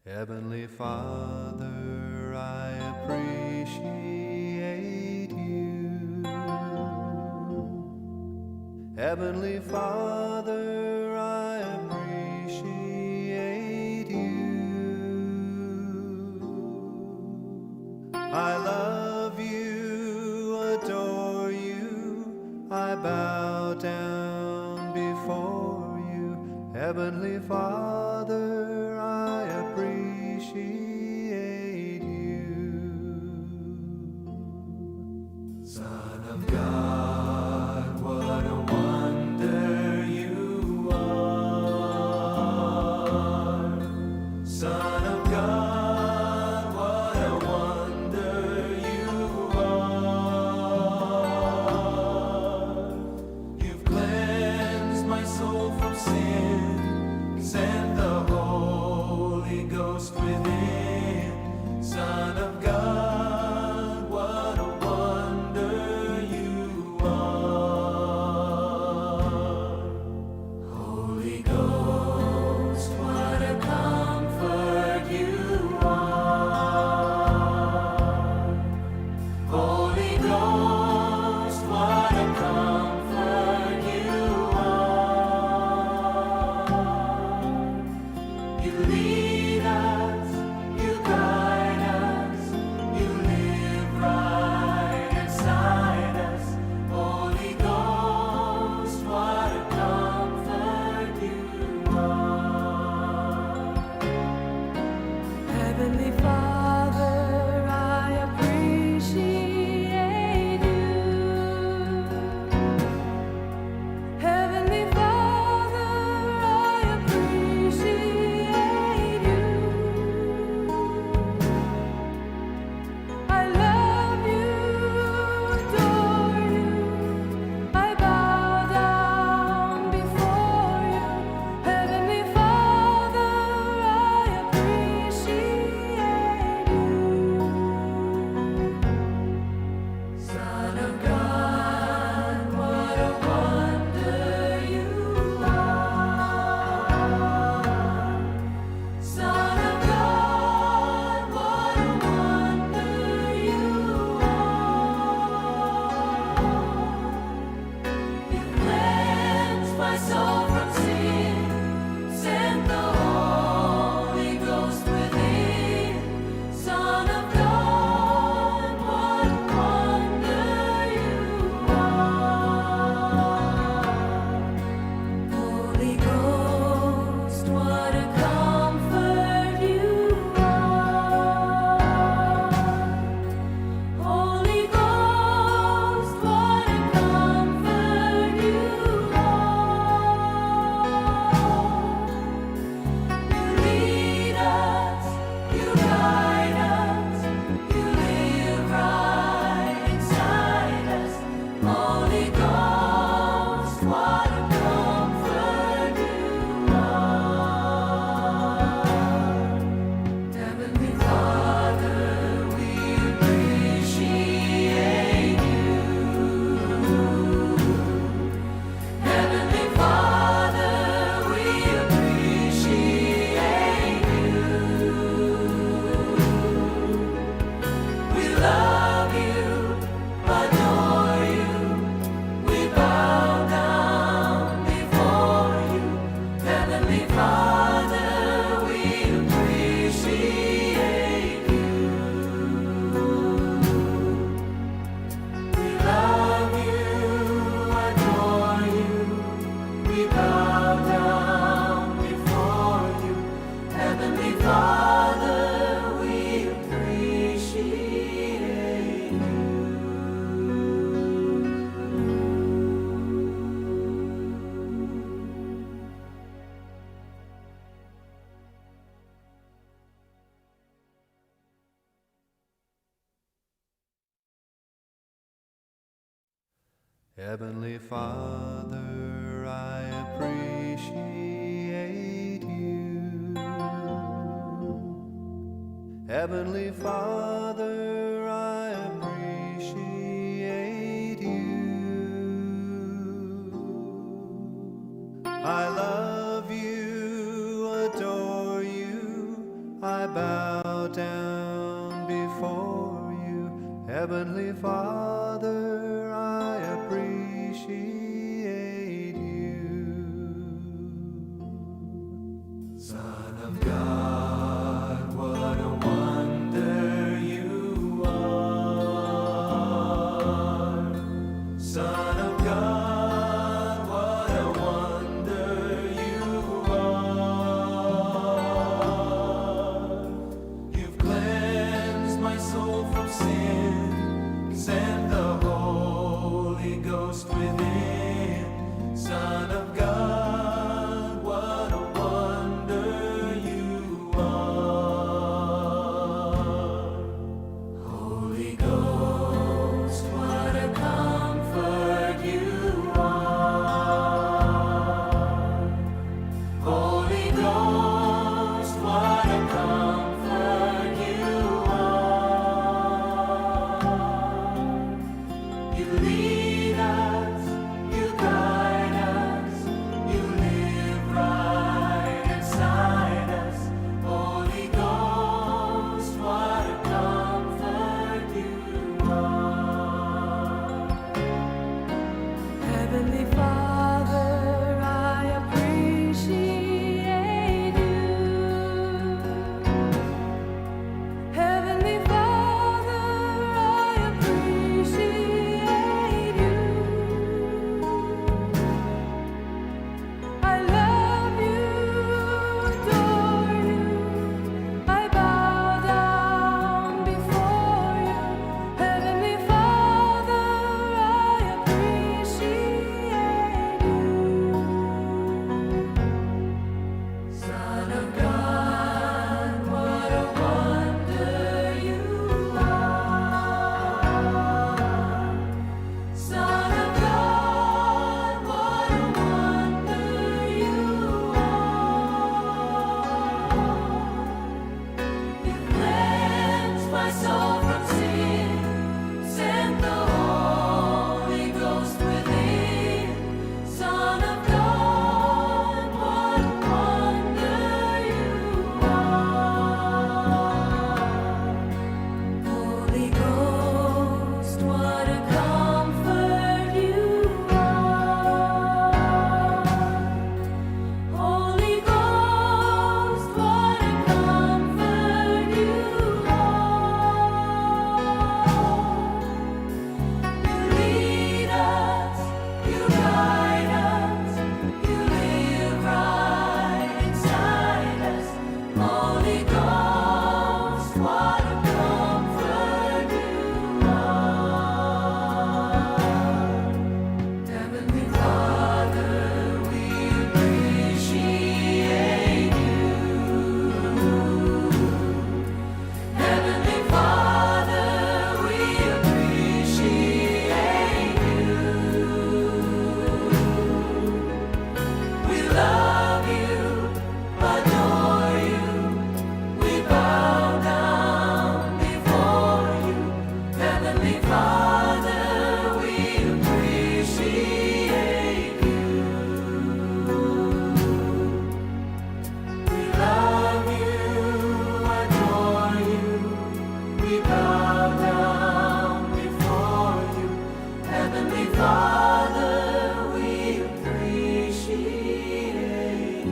Heavenly Father, I appreciate you. Heavenly Father, I appreciate you. I love you, adore you, I bow down before you. Heavenly Father, I appreciate you. Son of God, what a wonder you are. Son of God, what a wonder you are. You've cleansed my soul from sin, sent the Holy Ghost within. Son of God, what a wonder you are. Holy Ghost, what a comfort you are. Holy Ghost, what a comfort you are. You lead us, you guide us, you live right inside us. Holy Ghost, what a comfort you are. Heavenly Father, I appreciate you. Heavenly Father, I appreciate you. I love you, adore you, I bow down before you. Heavenly Father, I appreciate you. Son of God, what a wonder you are. Son of God, what a wonder you are. You cleansed my soul from sin, sent the Holy Ghost within. Son of God, what a wonder you are. Holy Ghost, what a comfort you are. Holy Ghost, what a comfort you are. You lead us, you guide us, you live right inside us. Holy Ghost, what a comfort you are. Heavenly Father, we appreciate you. Heavenly Father, we appreciate you. We love you, adore you, we bow down before you. Heavenly Father, we appreciate you. We love you, adore you, we bow down before you. Heavenly Father, we appreciate you. Heavenly Father, I appreciate you. Heavenly Father, I appreciate you. I love you, adore you, I Father, I appreciate you. Son of God, what a wonder you are. Son of God, what a wonder you are. You've cleansed my soul from sin, sent the Holy Ghost within. Son of God, what a wonder you are. Holy Ghost, what a comfort you are. Holy Ghost, what a comfort you are. You lead us, you guide us, you live right inside us. Holy Ghost, what a comfort you are. Heavenly Father, I appreciate you. Heavenly Father, I appreciate you. I love you, adore you. I bow down before you. Heavenly Father, I appreciate you. Son of God, what a wonder you are. Son of God, what a wonder you are. You cleansed my soul from sin, sent the Holy Ghost within. Son of God, what a wonder you are. Holy Ghost, what a comfort you are. Holy Ghost, what a comfort you are. You lead us, you guide us, you live right inside us. Holy Ghost, what a comfort you are. Heavenly Father, we appreciate you. Heavenly Father, we appreciate you. We love you, adore you. We bow down before you. Heavenly Father, we appreciate you. We love you, adore you. We bow down before you. Heavenly Father, we appreciate you.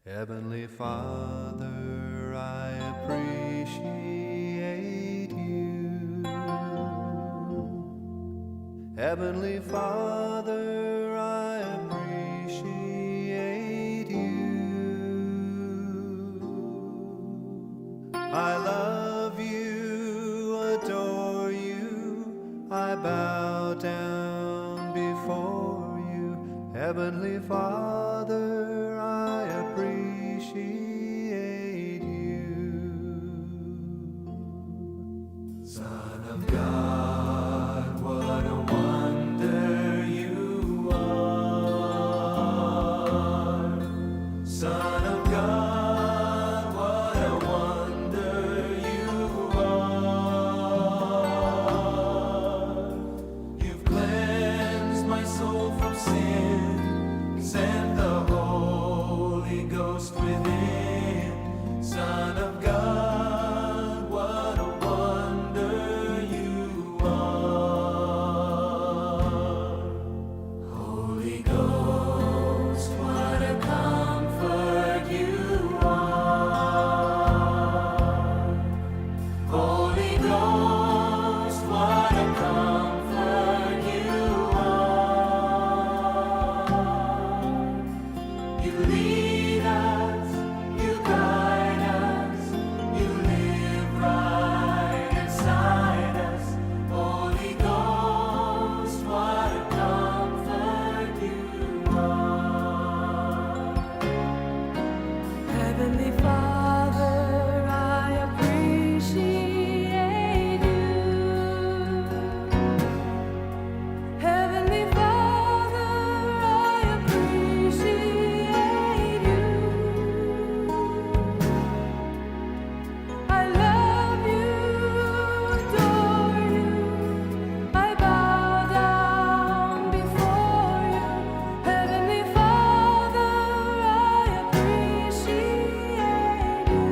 Heavenly Father, I appreciate you. Heavenly Father, I appreciate you. I love you, adore you. I bow down before you. Heavenly Father, I appreciate you. Son of God, what a wonder you are. Son of God, what a wonder you are. from sin. Send the Holy Ghost within. Son of God, what a wonder you are. Holy Ghost, what a comfort you are. Holy Ghost, what a comfort you are. You lead us, you guide us, you live right inside us. Holy Ghost, what a comfort you are. Heavenly Father, I appreciate you. Heavenly Father, I appreciate you. I love you, adore you. I bow down before you. Heavenly Father, I appreciate you.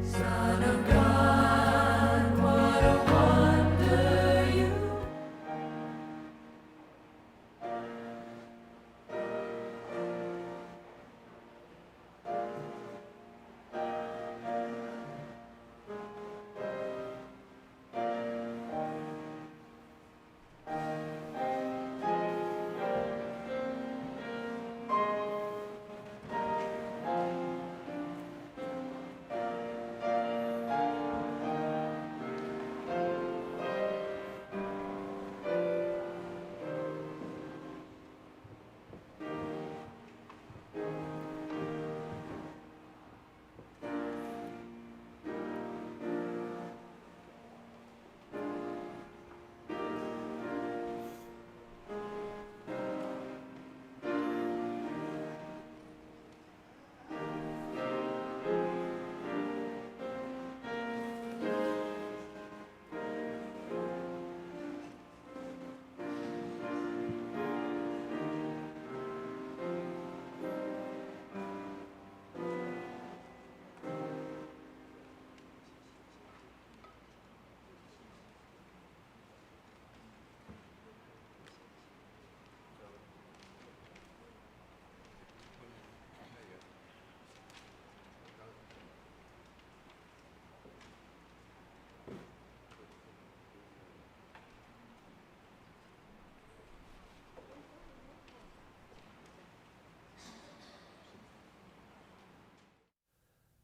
Son of God, what a wonder you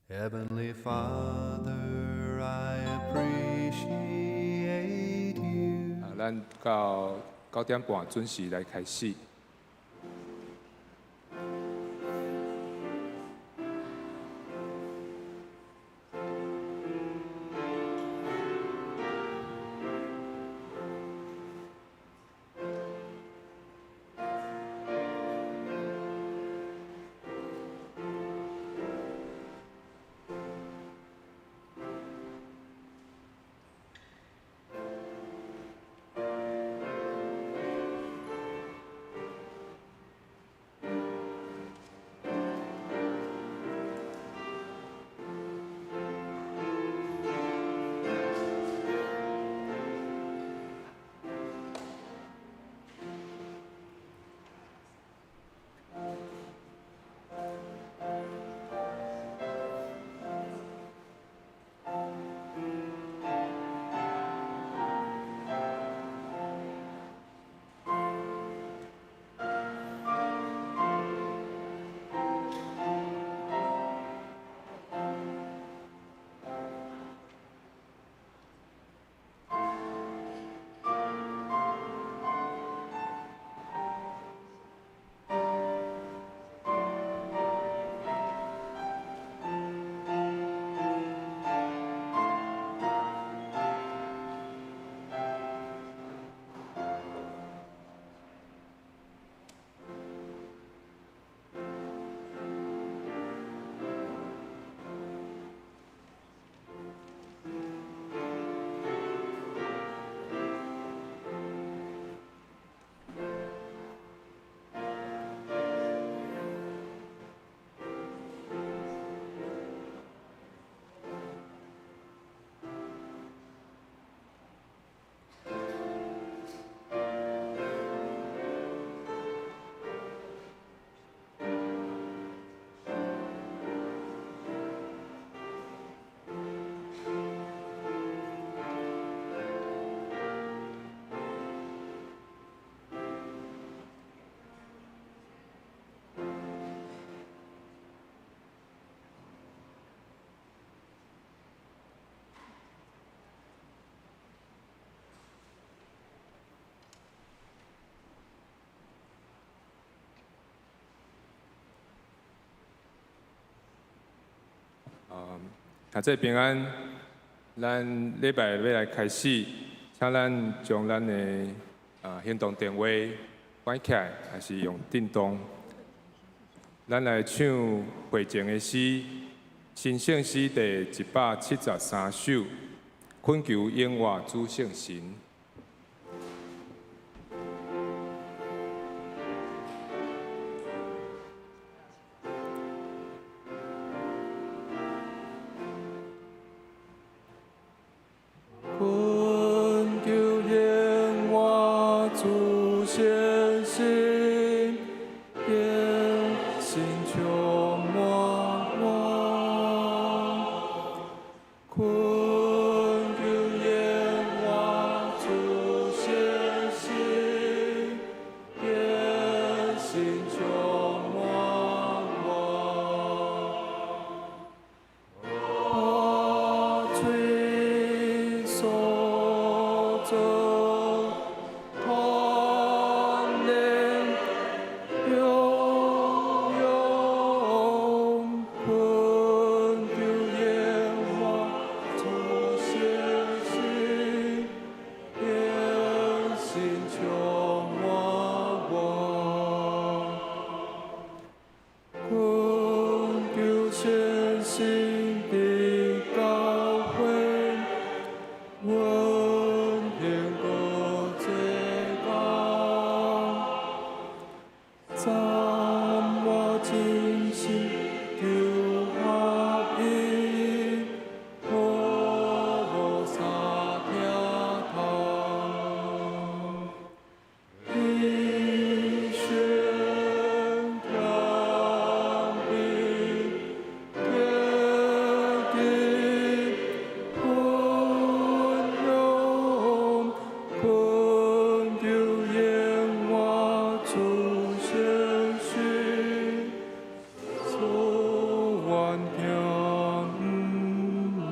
Heavenly Father, I appreciate you. 咱到9点半准时来开始。下这平安，咱礼拜要来开始，请咱将咱的行动电话关起来，还是用震动。咱来唱会前的诗，《新圣诗》第173首，恳求永活主圣神。困求永活主圣神，愿心充满我。困求永活主圣神，愿心充满我。我最所做，同能永永困求永活主圣神，愿心充满我。困求圣神的教诲，温馨个最高，赞我真心求合一，和无三条头。一宣天地，天地宽容，困求永活主圣神，所愿听望。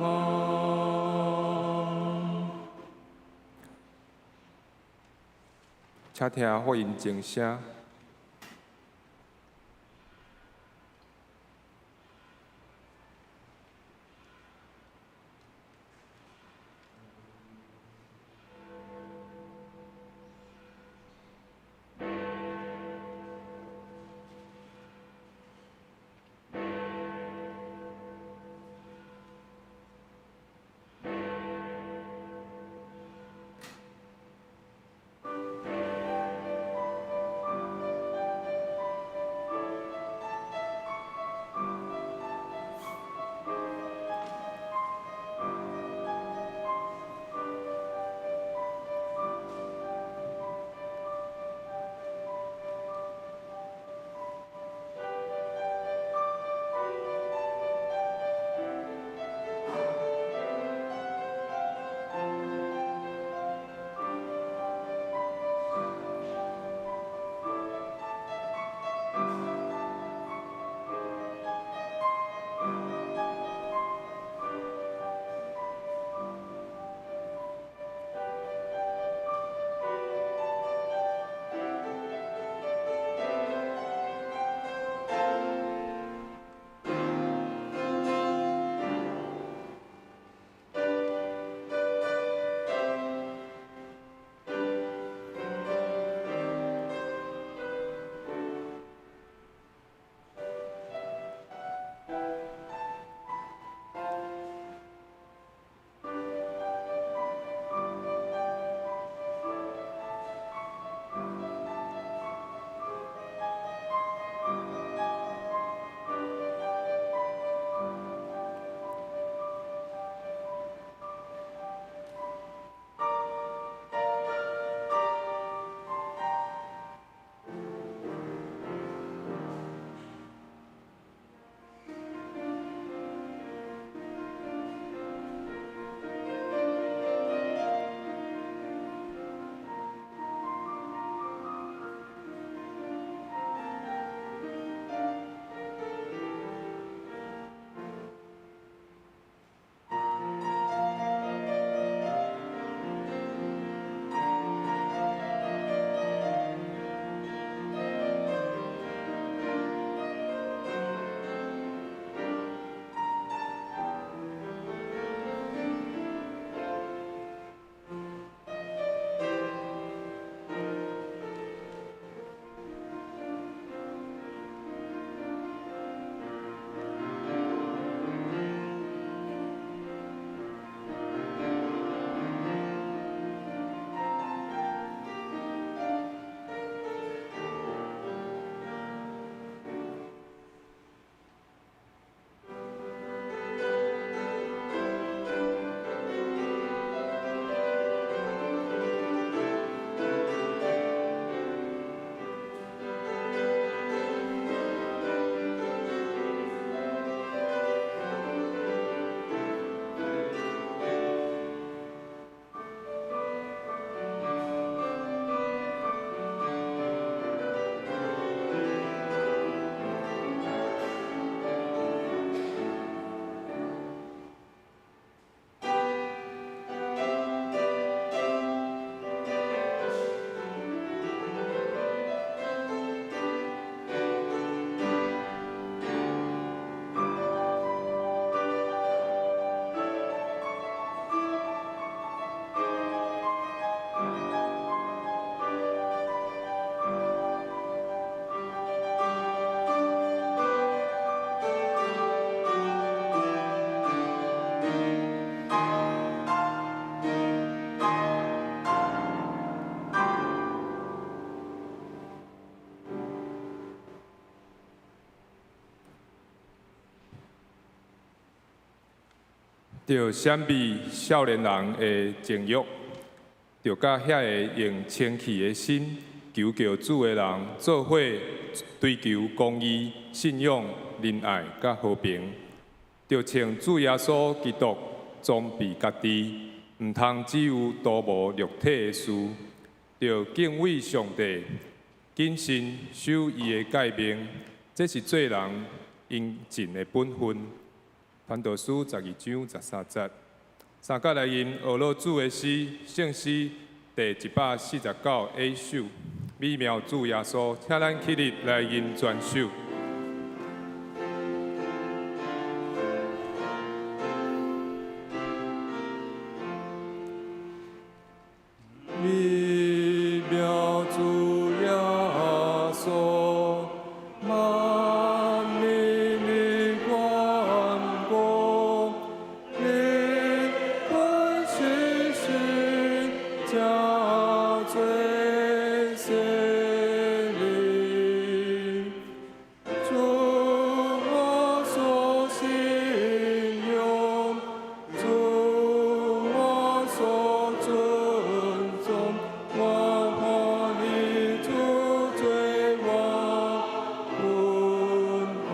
请听福音正声。着闪避少年人的情欲，着甲遐个用清气的心求救主的人做伙追求公义、信仰、仁爱甲和平。着请主耶稣基督装备家己，毋通只有多无肉体的事。着敬畏上帝，谨慎守伊的诫命，这是做人应尽的本分。传道书12章13节，三角来因俄罗主的诗，圣诗第149A 首，美妙主耶稣，请咱起立来因全首。美妙主耶稣，万民的观光，你本是神加最圣灵，主我所信仰，主我所尊重，我和你主对我恩厚，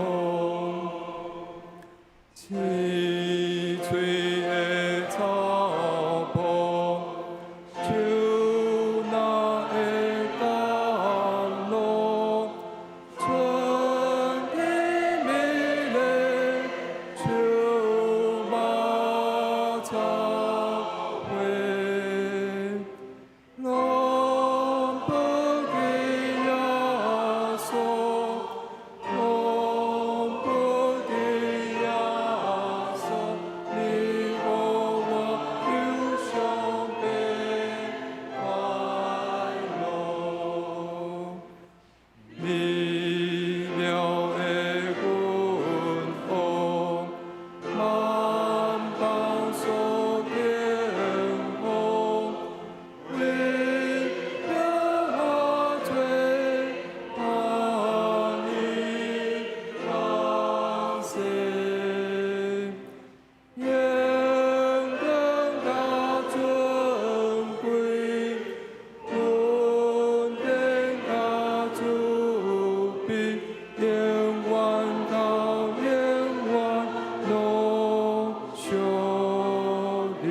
青翠的草坡，就那的甘露，春天美丽，秋马草会。龙不给亚索，龙不给亚索，你和我有相陪快乐。美妙的君王，万邦所敬奉。为了我最把你放心，愿更加尊贵，尊天加主比，永远到永远落修理。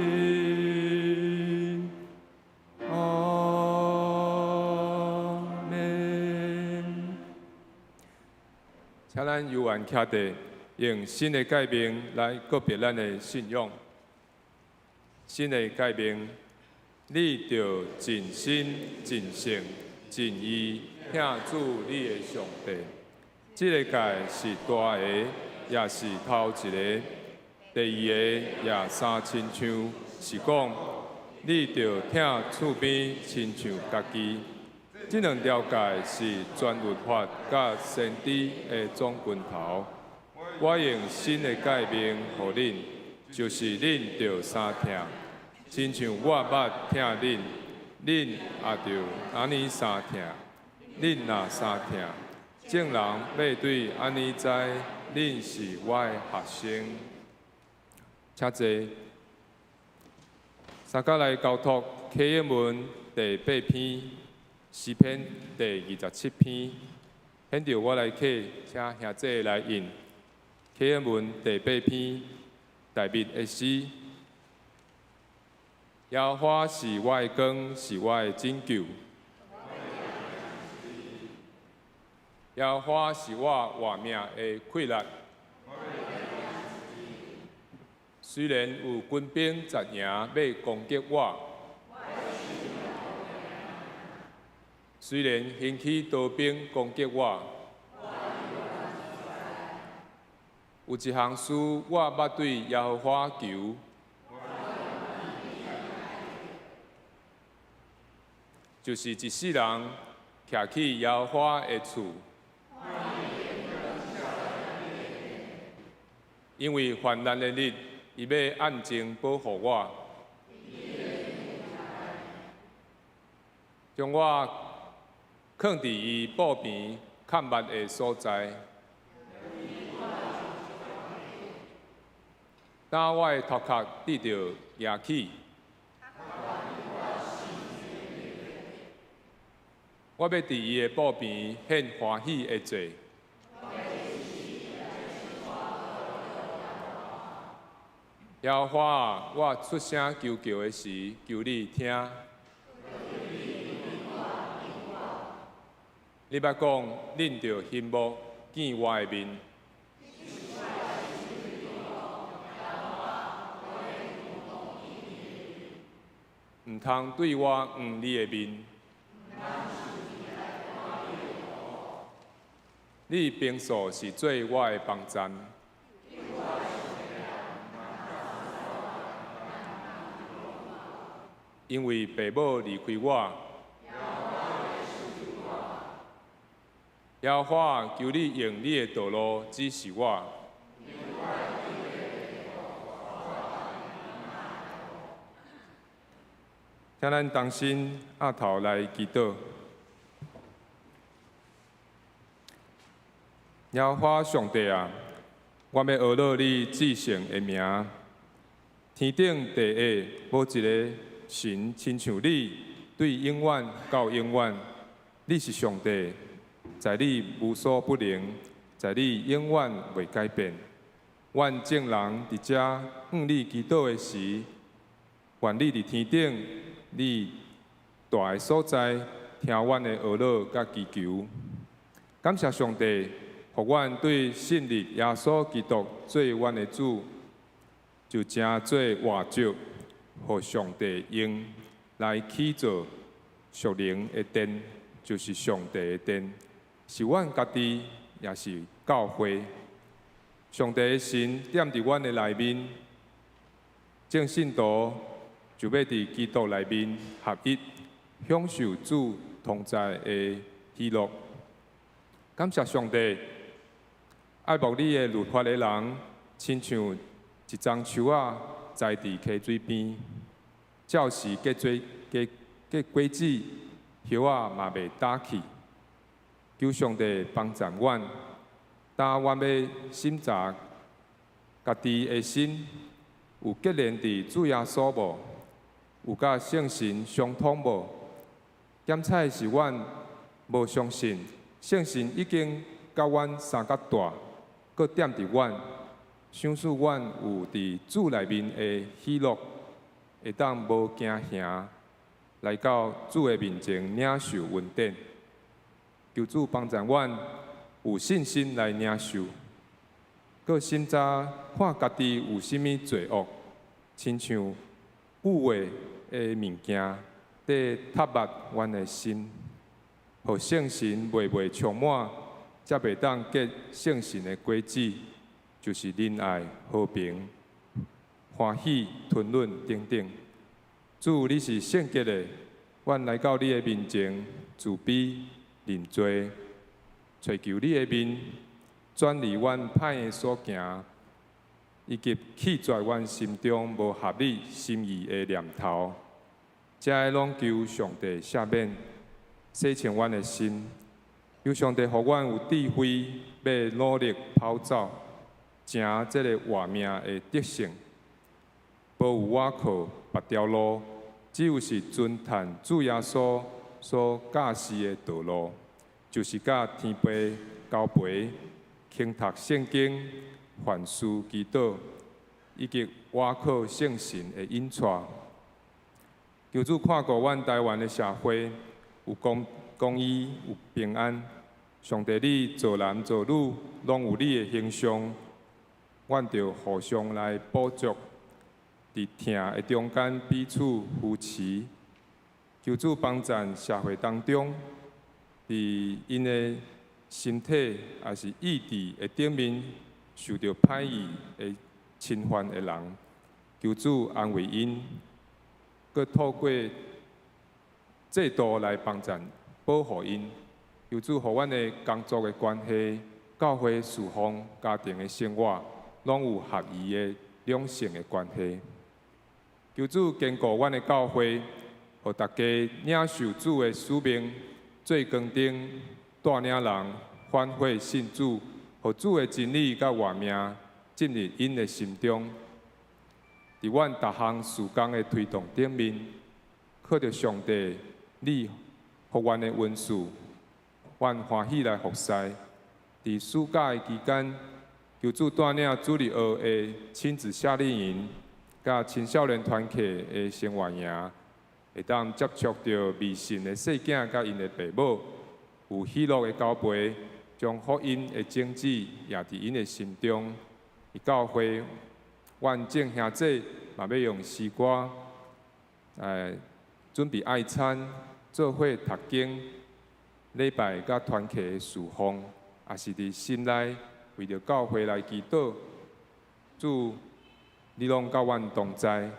阿门。请咱犹原徛地，用新的诫命来告别咱的信仰。新的诫命，你着尽心、尽性、尽意听主你的上帝。这个诫是大个，也是头一个；第二个也三亲像，是讲你着听厝边亲像家己。这两条诫是全律法甲先知的总拳头。我用新的诫命予恁，就是恁着相听，亲像我捌听恁，恁也着安尼相听。恁若相听，众人要对安尼知，恁是我的学生。请坐。三角来交托启应文第8篇，诗篇第27篇。现着我来启，请兄姐来引。启应文第8篇，第1的诗。耶和华是我的光，是我的拯救。耶和华是我活命的气力。虽然有军兵杂营要攻击我，虽然兴起刀兵攻击我，有一项事我捌对耶和华求，就是一世人徛起耶和华的厝。因为患难的日，伊要暗中保护我，将我放伫伊布边较密的所在。当我的头壳得到压起，我要伫伊的步边献欢喜的祭。耶和华啊，我出声求救的时，求你听。你捌讲，恁着翕目见我的面。毋通对我黄你的面。你平素是做我的帮站。因为爸母离开我，耶和华求你用你的道路指示我。请咱同心压头来祈祷。耶和华上帝啊，我要学乐你至圣的名。天顶地下无一个神亲像你，对永远到永远。你是上帝，在你无所不能，在你永远袂改变。愿众人伫遮向你祈祷的时，愿你伫天顶，你大的所在，听阮的学乐甲祈求。感谢上帝，互阮对信日耶稣基督做阮的主，就正做活石，互上帝用来起造属灵的殿，就是上帝的殿，是阮家己，也是教会。上帝的神踮伫阮的内面，正信徒就要伫基督内面合一，享受主同在的喜乐。感谢上帝，爱慕你的律法的人，亲像一丛树仔栽伫溪水边，照时结果子，叶仔嘛袂打去。求上帝帮助阮，当阮要审查家己的心，有结连伫主耶稣无？有甲圣神相通无？检查的是阮无相信，圣神已经甲阮三角大，搁踮伫阮，想使阮有伫主内面的喜乐，会当无惊吓，来到主的面前领受恩典。求主帮助阮有信心来领受，搁审查看家己有甚物罪恶，亲像污秽的物件，在塌密阮的心，互圣神袂充满，才袂当结圣神的果子，就是仁爱、和平、欢喜、吞忍等等。主，你是圣洁的，阮来到你的面前，自卑认罪，寻求你的面，转离阮歹的所行，以及弃绝阮心中无合理心意的念头，才会拢求上帝赦免，洗清阮的心。求上帝互阮有智慧，要努力跑走，成这个活命的德性。无有我靠别条路，只有是遵探主耶稣所教示的道路，就是甲天父交陪，轻读圣经，凡事祈祷，以及我靠圣神的引带。求主看顾阮台湾的社会，有公义，有平安。上帝，你做男做女，拢有你的形象，阮着互相来补足。伫疼的中间彼此扶持，求主帮助社会当中，伫因的身体也是意志的顶面受到歹意的侵犯的人，求主安慰因，佮透过制度来帮助保护因，求主互阮的工作的关系、教会侍奉、家庭的生活，拢有合宜的两性的关系。求主坚固阮的教会，互大家领受主的使命，做光灯，带领人反悔信主，互主的真理甲活命进入因的心中，伫阮逐项事工的推动顶面，靠着上帝你福愿的恩赐，阮欢喜来服侍。伫暑假的期间，求主带领主日学的亲子夏令营，甲青少年团契的生活营，会当接触到未信的细囝甲因的父母，有喜乐的交陪，将福音的种子也伫因的心中。伫教会，阮众兄弟嘛要用诗歌，准备爱餐，做伙读经、礼拜甲团契的侍奉，也是伫心内为着教会来祈祷。主，你拢甲阮同在，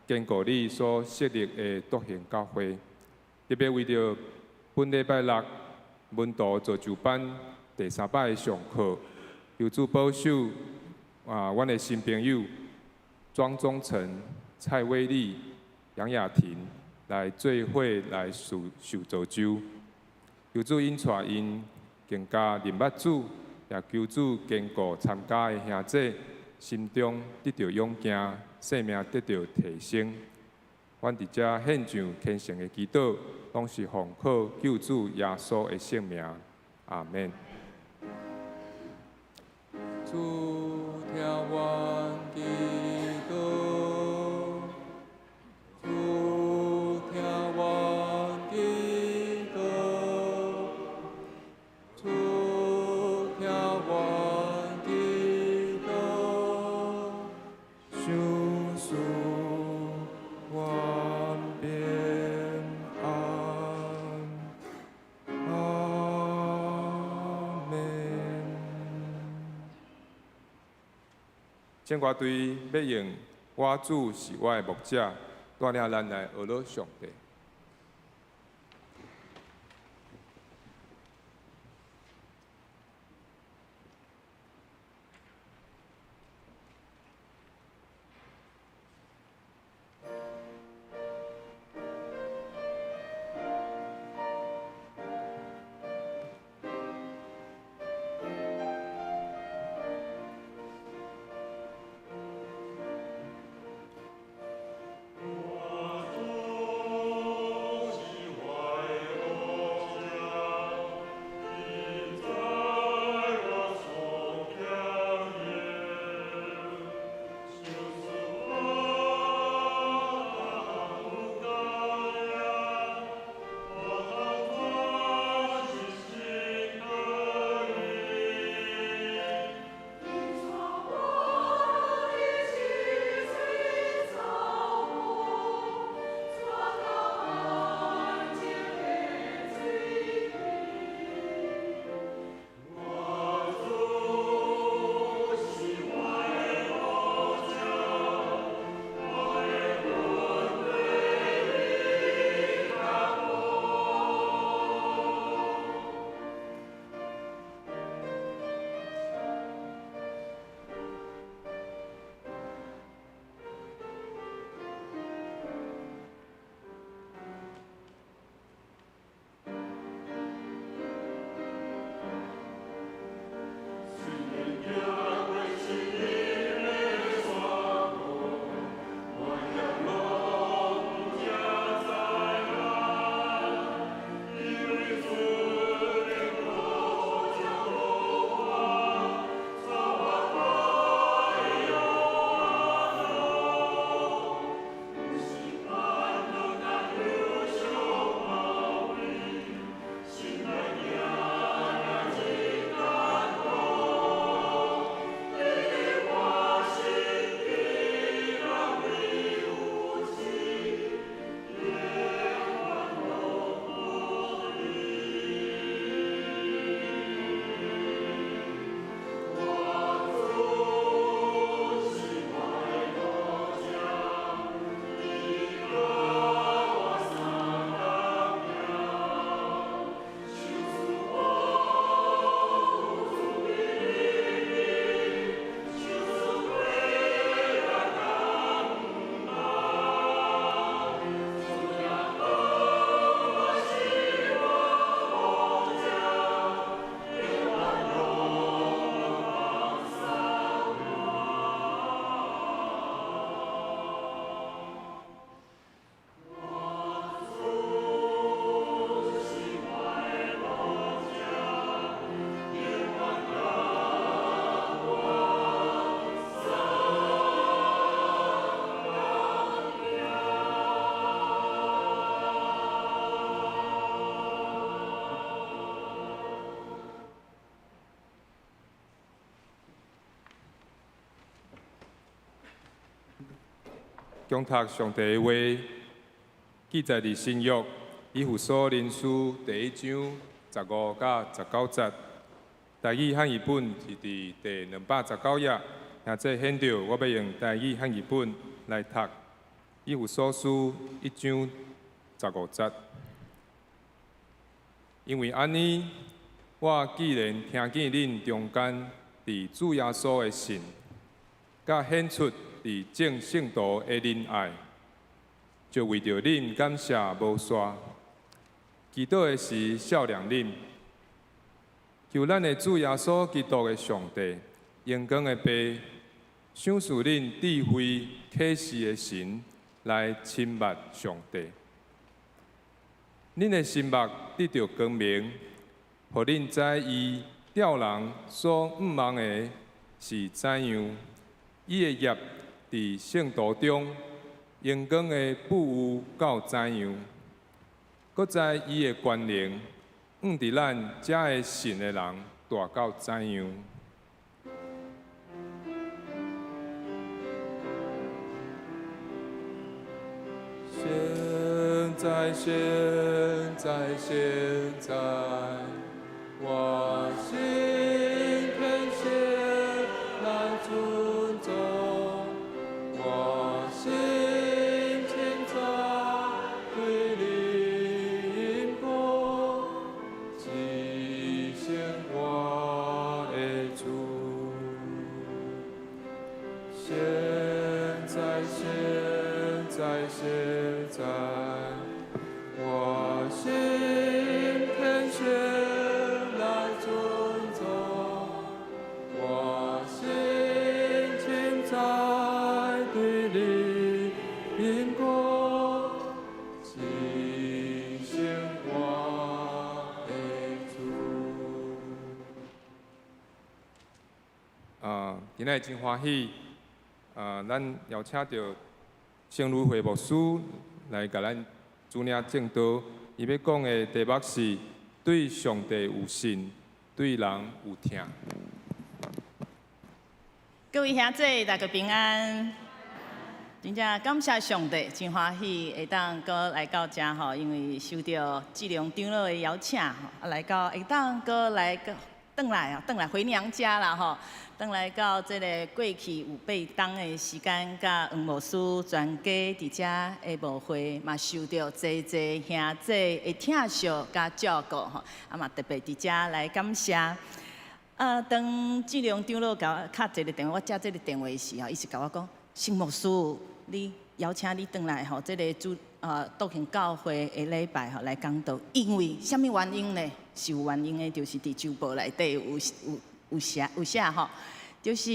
坚固你所设立的独行教会，特别为着本礼拜六文道做主班第3摆的上课，求主保守阮的新朋友庄宗成、蔡威利、杨雅婷来做伙来受造就，求主引带因更加认捌主，也求主坚固参加的兄弟心中得到勇劲，生命得到提升。阮伫遮献上虔诚的祈祷，拢是奉靠救主耶稣的圣名，阿门。主听阮祈祷，主听阮祈祷，主听阮祈祷，相思愿平安，阿门。请我对要用我主是我的牧者，带领咱来学乐上帝。共读上帝的话，记载伫新约以弗所人书第1章15到19节。台语汉语本是伫第219页，或者显着我要用台语汉语本来读以弗所书1章15节。因为安尼，我既然听见恁中间伫主耶稣的信，甲显出伫正圣徒的仁爱，就为着恁感谢无煞。祈祷的是孝良恁，求咱的主耶稣基督的上帝，荣光的爸，赏赐恁智慧启示的神，来亲密上帝。恁的心目得到光明，互恁知伊吊人所毋望的是怎样。伊的业伫圣徒中，荣光的富有到怎样？搁知伊的权能，伫咱遮的信的人大到怎样？现在，我心偏向来尊重，我心现在对你过，只剩我的主。现在。我心偏向来尊重，我心现在对你因果，只剩我的主。今仔真欢喜，咱邀请到圣女会牧师来甲咱主领正道，伊要讲的题目是对上帝有信，对人有听。各位兄弟，大家平安。真正感谢上帝，真欢喜会当搁来到遮吼，因为受到志良长老的邀请吼，来到会当搁来转来回娘家啦吼。转来到这个过去有被当的时间，甲黄牧师全家伫遮的牧会，嘛受到济兄弟的疼惜甲照顾吼，嘛特别伫遮来感谢。当志良长老甲我敲一个电话，我接这个电话的时候，伊是甲我讲：圣牧师，你邀请你转来吼，这个笃行教会的礼拜吼来讲道，因为什么原因呢？是有原因的，就是伫周报内底有写吼，就是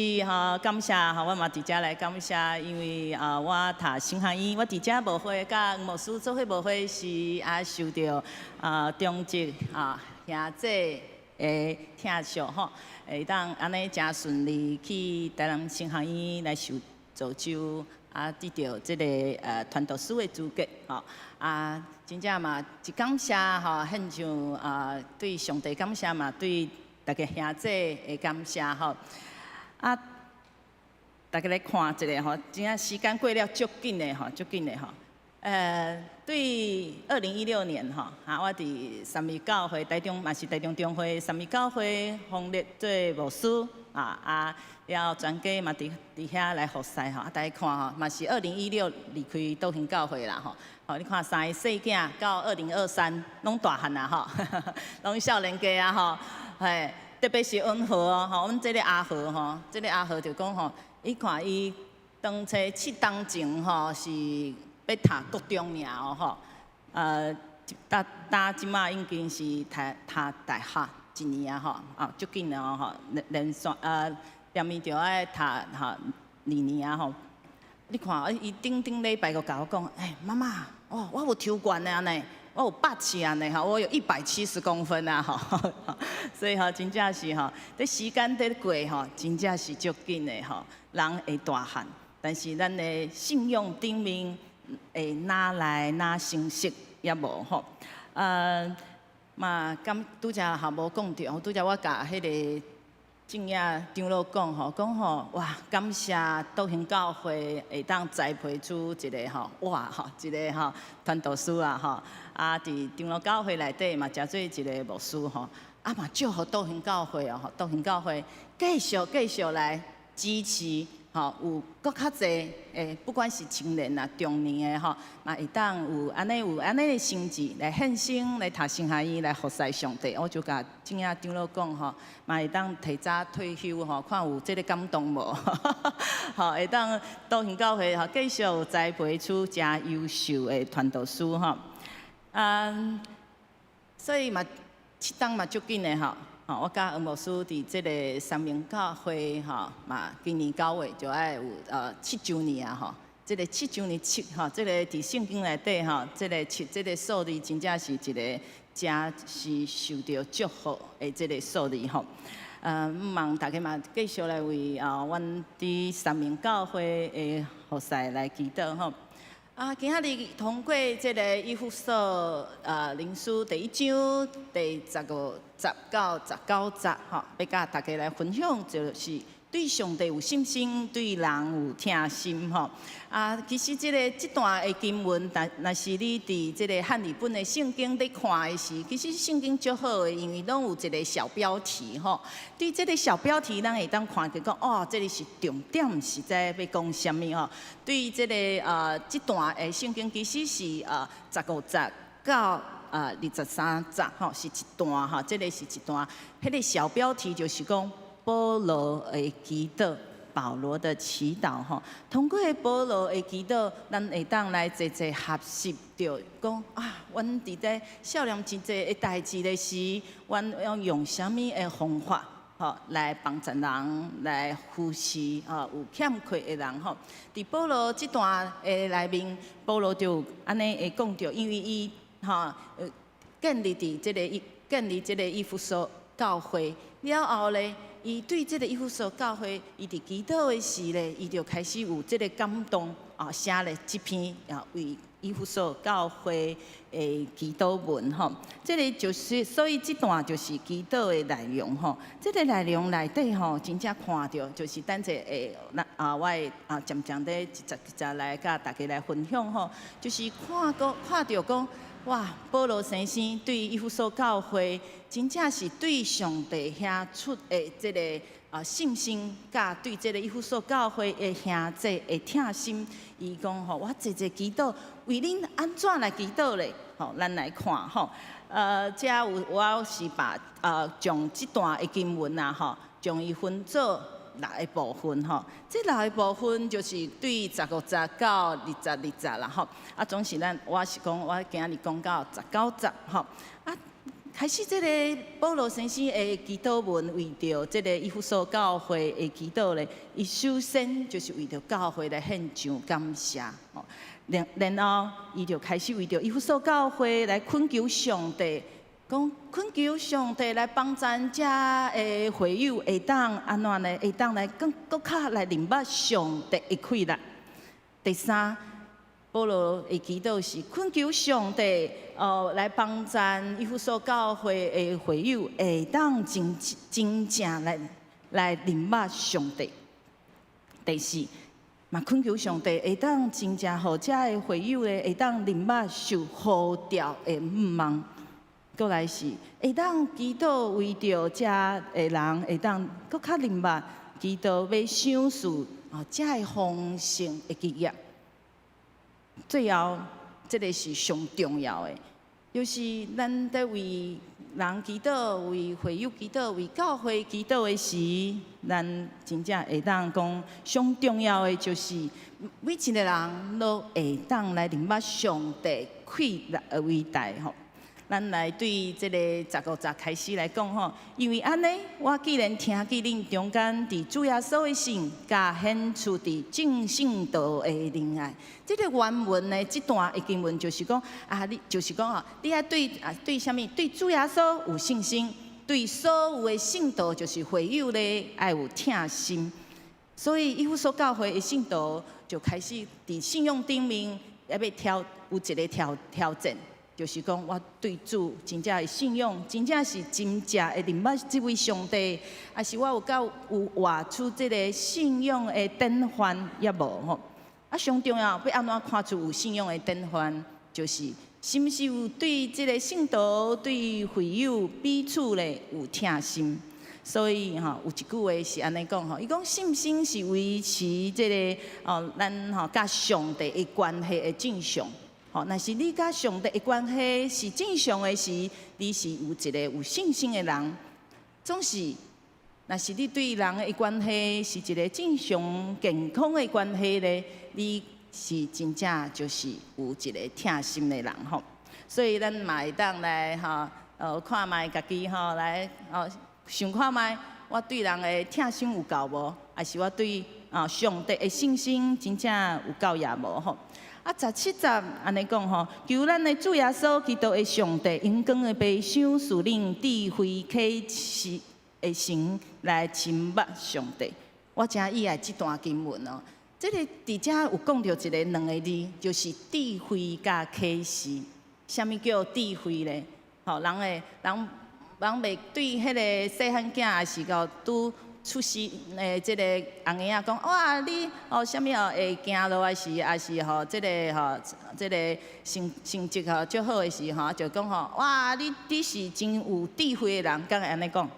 感谢我嘛伫遮来感谢，因为我读神学院，我伫遮牧会甲牧师做伙牧会是受到中职兄弟的疼惜吼，会当安尼真顺利去台南神学院来受造就，得到这个传道师的资格吼。真正嘛，一感谢吼，很像对上帝感谢嘛，对大家兄弟的感谢吼。大家来看一下吼，真正时间过了足紧的吼，足紧的吼。对2016年吼，我伫三义教会台中，嘛是台中中会三义教会奉列做牧师了后全家嘛伫遐来服侍吼。大家看吼，嘛是2016离开笃行教会啦吼。你看3个细囝到2023拢大汉啦吼，拢少年家啊吼，嘿。特别是恩和哦，吼，阮这个阿和吼，这个阿和就讲吼，伊看伊当初7当前吼是要读国中尔哦吼，搭即马已经是读大学1年啊吼，足紧的哦吼，连续连面着爱读2年啊吼。你看伊顶礼拜个甲我讲，妈妈，哦，我有抽悬的安尼。我有8尺安尼吼，我有170公分啊吼，所以吼真正是吼，这时间在过吼，真正是足紧的吼，人会大汉，但是咱的信用顶面会哪来哪成熟也无吼，嘛拄则也无讲着，拄则我甲迄个正也长老讲吼，哇，感谢道行教会会当栽培出一个一个传道师啊吼，啊，伫长老教会内底嘛，诚做一个牧师吼，啊嘛祝福道行教会哦，道行教会继续来支持。有搁较侪不管是青年啊、中年的嘛会当有安尼的心志来献身来读神学院来服侍上帝。我就甲正仔长老讲嘛会当提早退休看有这个感动无？会当道行教会继续栽培出真优秀的传道师所以嘛，这档嘛足紧的我甲黄牧师伫即个三明教会嘛，今年9月就爱有7周年啊即个7周年即个伫圣经内底即个7即个数字真正是一个真是受到祝福的即个数字望大家嘛继续来为阮伫三明教会的服侍来祈祷今仔日通过即个以弗所灵书第1章第15到19节要甲大家来分享，就是对上帝有信心，对人有疼心其实这段的经文，若是你伫即个汉语本的圣经在看的时，其实圣经足好的，因为拢有一个小标题对这个小标题，咱会当看着讲这里是重点，是在要讲什么对这个这段的圣经其实是15节到23节是一段这个是一段，迄个小标题就是讲保罗的祈祷。保罗的祈祷通过保罗的祈祷，咱会当来坐学习着讲阮伫在少年真济的代志的时，阮要用什么的方法来帮助人，来扶持有欠缺的人伫保罗这段的内面，保罗就安尼会讲着，因为伊建立这个以弗所教会了后咧。伊对这个以弗所教会，伊伫祈祷的时咧，伊就开始有这个感动写了这篇为以弗所教会的祈祷文这个就是，所以这段就是祈祷的内容这个内容内底真正看到，就是等者我会渐渐地一节来甲大家来分享就是看到讲。哇！保罗先生对以弗所教会，真正是对上帝遐出的这个信心，甲对这个以弗所教会的兄弟的疼心。伊讲我坐祈祷，为恁安怎来祈祷咧？咱来看遮有我是把将这段的经文将伊分做6个部分这6个部分就是对15节到22节啦总是我是讲我今日讲到19节开始这个保罗先生的祈祷文，为着这个以弗所教会的祈祷咧，伊首先就是为着教会来献上感谢然后伊就开始为着以弗所教会来恳求上帝。讲恳求上帝来帮助遮的会友会当安怎呢？会当来更较来明白上帝的快乐。第三，保罗的祈祷是恳求上帝来帮助以弗所教会的会友会当真正来明白上帝。第四，嘛恳求上帝会当真正互遮的会友咧会当明白受呼召的毋望。过来是会当祈祷为着遮的人会当搁较明白祈祷要享受遮的丰盛的基业。最后，这个是上重要的，就是咱在为人祈祷、为会友祈祷、为教会祈祷的时，咱真正会当讲上重要的就是每一个人都会当来明白上帝快乐的伟大咱来对这个15节开始来讲因为安尼，我既然听见恁中间伫主耶稣的信，甲显出伫正信道的仁爱。这个原文呢，这段的经文就是讲你就是讲你要对什么？对主耶稣有信心，对所有的信徒就是会友咧，爱有疼心。所以以弗所教会的信徒就开始伫信用顶面，要有一个挑战。就是讲我对主真正的信仰，真正是真正会认捌这位上帝，还是我有活出这个信仰的典范也无吼？啊，上重要要安怎看出有信仰的典范，就是是毋是有对这个信徒、对会友彼此咧有疼心。所以吼，有一句话是安尼讲吼，伊讲信心是维持这个咱甲上帝的关系的正常。吼，若是你甲上帝的关系是正常的时，你是有一个有信心的人。总是，若是你对人的关系是一个正常健康的关系咧，你是真正就是有一个疼心的人吼。所以咱嘛会当来看卖家己来想看卖，我对人的疼心有够无？还是我对上帝的信心真正有够也无吼？啊，17节安尼讲吼，求咱的主耶稣基督的上帝，永光的悲伤属灵智慧启示的神来亲捌上帝。我真意爱这段经文哦。这个伫遮有讲到一个两个字，就是智慧甲启示。啥物叫智慧咧？吼，人袂对迄个细汉囝，还是到拄出世即个红爷仔讲，哇，你啥物会行路，还是即个成绩足好的时就讲哇，你是真有智慧的人，敢会安尼讲？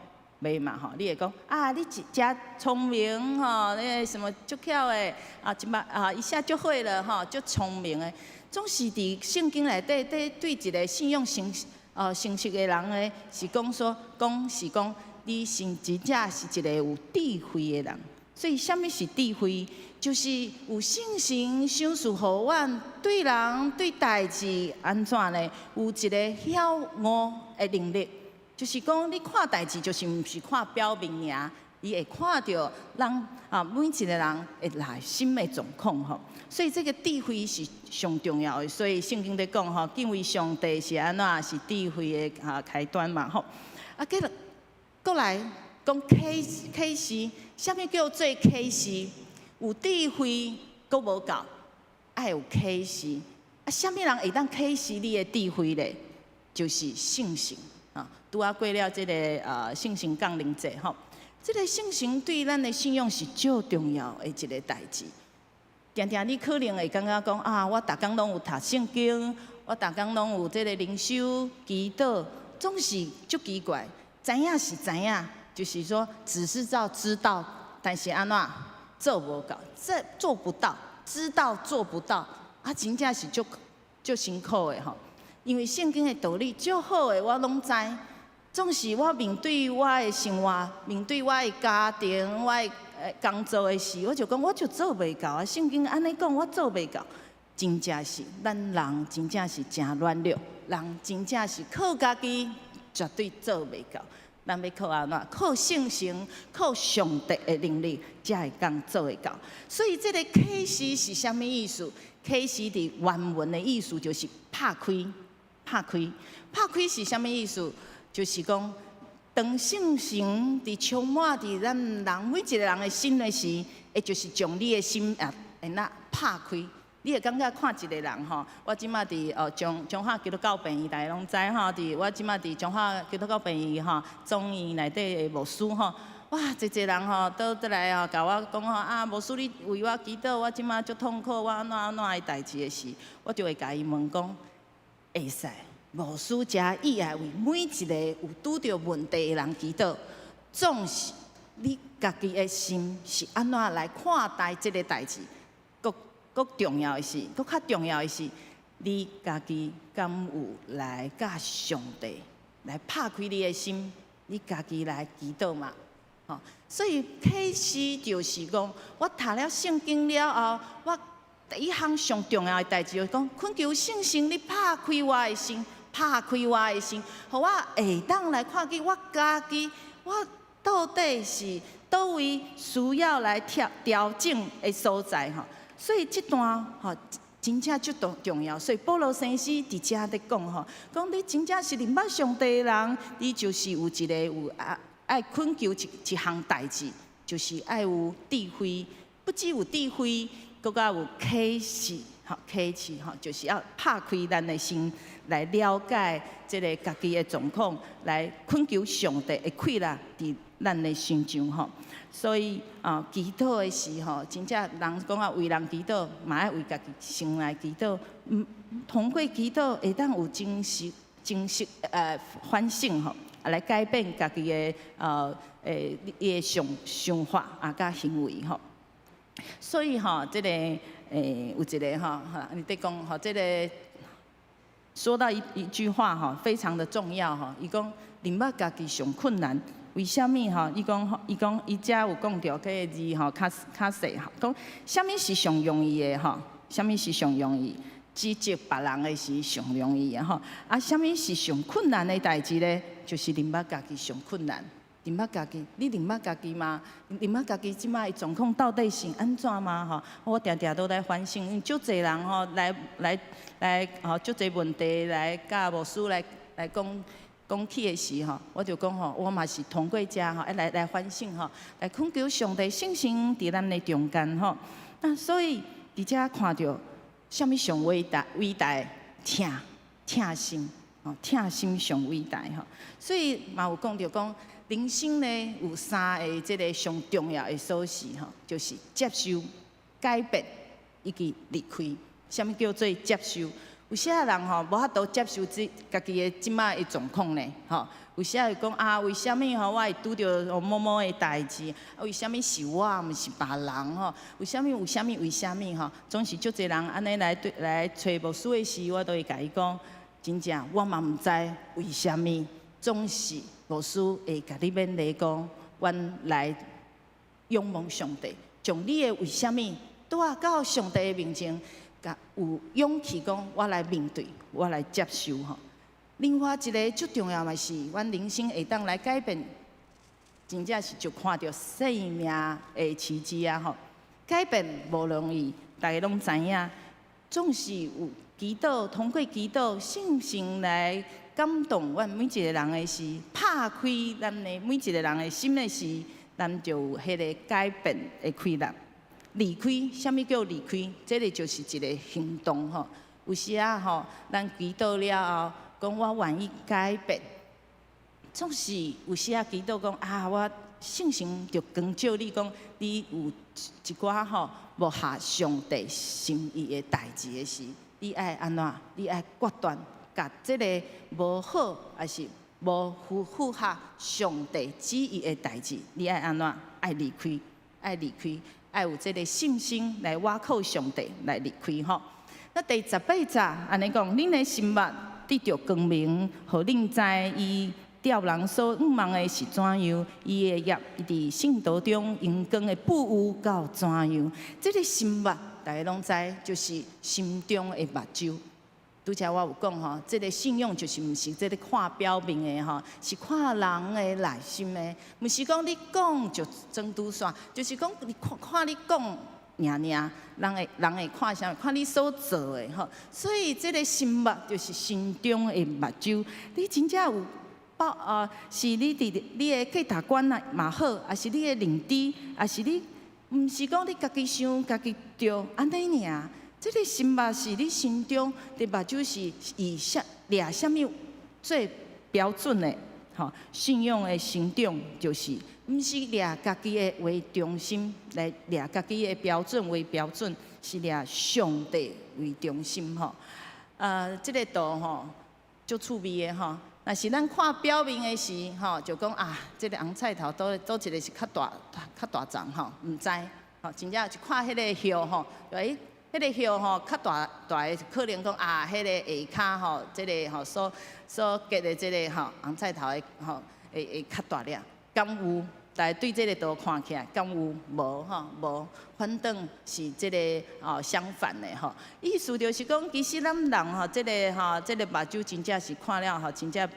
袂嘛你会讲啊，你真聪明你什么足巧的一下就会了足聪明的。总是伫圣经内底对一个信仰成熟的人呢，是讲你真正是一个有智慧的人。所以，什么是智慧？就是有信心，想事好远，对人对代志安怎呢？有一个晓悟的能力。就是讲，你看代志，就是毋是看表面尔，伊会看到人每一个人的内心的状况吼。所以这个智慧是上重要的。所以圣经在讲敬畏上帝是安怎？是智慧的开端嘛吼。过来讲启示，啥物叫做启示？有智慧阁无够，爱有启示。啥物人会当启示你的智慧咧？就是信心。拄啊过了这个信心降临节吼，这个信心对咱的信仰是最重要的一个代志。定定你可能会感觉讲我逐工拢有读圣经，我逐工拢有这个灵修祈祷，总是足奇怪。知影是知影，就是说只是知道，但是安怎做无到，这做不到，知道做不到，真正是足辛苦的吼。因为圣经的道理足好的，我拢知。总是我面对我的生活，面对我的家庭，我的工作的事，我就讲我就做袂到圣经安尼讲，我做袂到。真正是咱人真正是真软弱，人真正是靠家己绝对做袂到。咱要靠安怎？靠信心，靠上帝的能力，才会当做会到。所以这个启示是啥物意思？启示伫原文的意思就是拍开。拍开是啥物意思？就是讲，当圣神伫充满伫咱人每一个人的心的时，就是将你的心会那拍开。你会感觉看一个人我即马伫中华基督教病院，大家拢知伫我即马伫中华基督教病院中医内底的牧师哇，一人倒来甲我讲牧师你为我祈祷，我即马足痛苦，我安怎的代志的时，我就会甲伊问讲，会使？牧师遮意爱为每一个有拄着问题的人祈祷，总是你家己的心是安怎来看待这个代志？更重要的是，更较重要的是，你家己敢有来甲上帝来拍开你的心，你家己来祈祷嘛？所以启示就是讲，我读了圣经了后，我第一项上重要的代志就是讲，恳求圣神，你拍开我的心。拍开我的心，互我会当来看见我家己，我到底是倒位需要来调整的所在所以这段真正足重要。所以保罗先生伫遮在讲讲你真正是认捌上帝的人，你就是有一个有爱恳求一项代志，就是爱有智慧，不只有智慧，更加有启示。启示就是要拍开咱的心来了解即个家己的状况，来恳求上帝会开啦伫咱的心上吼。所以祈祷的时候，真正人讲啊，为人祈祷，嘛爱为家己先来祈祷。通过祈祷会当有真实反省吼，来改变家己的伊的想法甲行为吼。所以吼，即个有一个吼，你得讲吼，即个说到一句话吼，非常的重要吼。伊讲认捌家己上困难，为虾米吼？伊讲伊遮有讲到迄个字吼，较细吼，讲虾米是上容易的吼？虾米是上容易？指责别人的是上容易的吼。啊，虾米是上困难的代志咧？就是认捌家己上困难。认捌家己，你认捌家己吗？认捌家己即摆的状况到底是安怎吗？吼，我常常都在反省，足侪人吼来吼，足侪问题来甲牧师来讲起的时吼，我就讲吼，我嘛是通过遮吼，来反省吼，来恳求上帝圣神伫咱的中间吼。那所以伫遮看到什么上伟大的疼心吼，疼心上伟大吼。所以嘛有讲到讲。人生呢有三个即个上重要的锁匙吼，就是接受、改变以及离开。什么叫做接受？有些人吼无法度接受家己的即摆的状况呢，吼。有些会讲啊，为什么吼我会拄着某某的代志？啊，为什么是我，毋是别人吼？为什么吼？总是足侪人安尼来找牧师的时，我都会甲伊讲，真正我嘛毋知为什么，总是。牧师会甲你勉励讲，阮来仰望上帝，将你的为什么带到上帝的面前，甲有勇气讲，我来面对，我来接受吼。另外一个最重要的是，阮人生会当来改变，真正是就看到生命的奇迹啊吼。改变无容易，大家拢知影，总是有祈祷，通过祈祷，信心来。感动阮每一个人的时，拍开咱的每一个人的心的时，咱就有迄个改变的开朗。离开，什么叫离开？这个就是一个行动吼。有时啊吼，咱祈祷了后，讲我愿意改变，总是有时啊祈祷讲啊，我信心就光照你讲，你有一寡吼无合上帝心意的代志的时，你爱安怎？你爱决断。甲即个无好，还是无符合上帝旨意的代志，你爱安怎？爱离开，爱有即个信心来倚靠上帝来离开吼。那第18节安尼讲，恁的心目得着光明，互恁知伊吊人所仰望的是怎样，伊的业伫圣道中阳光的不有到怎样。即个心目大家拢知，就是心中的目睭。拄则我有讲吼，即个信仰就是毋是即个看表面的吼，是看人的内心的，毋是讲你讲就装拄煞，就是讲你看你讲尔，人会看啥？看你所做的吼。所以即个心目就是心中的目睭，你真正有是你伫你的价值观啊嘛好，还是你的认知，还是你毋是讲你家己想家己对安尼尔。这个心目是你心中的目睭是以掠什么做标准的？吼，信仰的行动就是，毋是掠家己的为中心，来掠家己的标准为标准，是掠上帝为中心吼。这个道吼，足趣味的吼。若是咱看表面的时，吼就讲啊，这个红菜头倒一个是较大丛吼，毋知吼，真正就看迄个叶吼，迄个叶吼较大的，可能讲啊，迄个下骹吼，即个吼所结的即个吼红菜头的吼会较大粒，敢有？但对即个图看起来，敢有无吼？无，反正是即个相反的吼。意思就是讲，其实咱人吼，即个目睭真正是看了吼，真正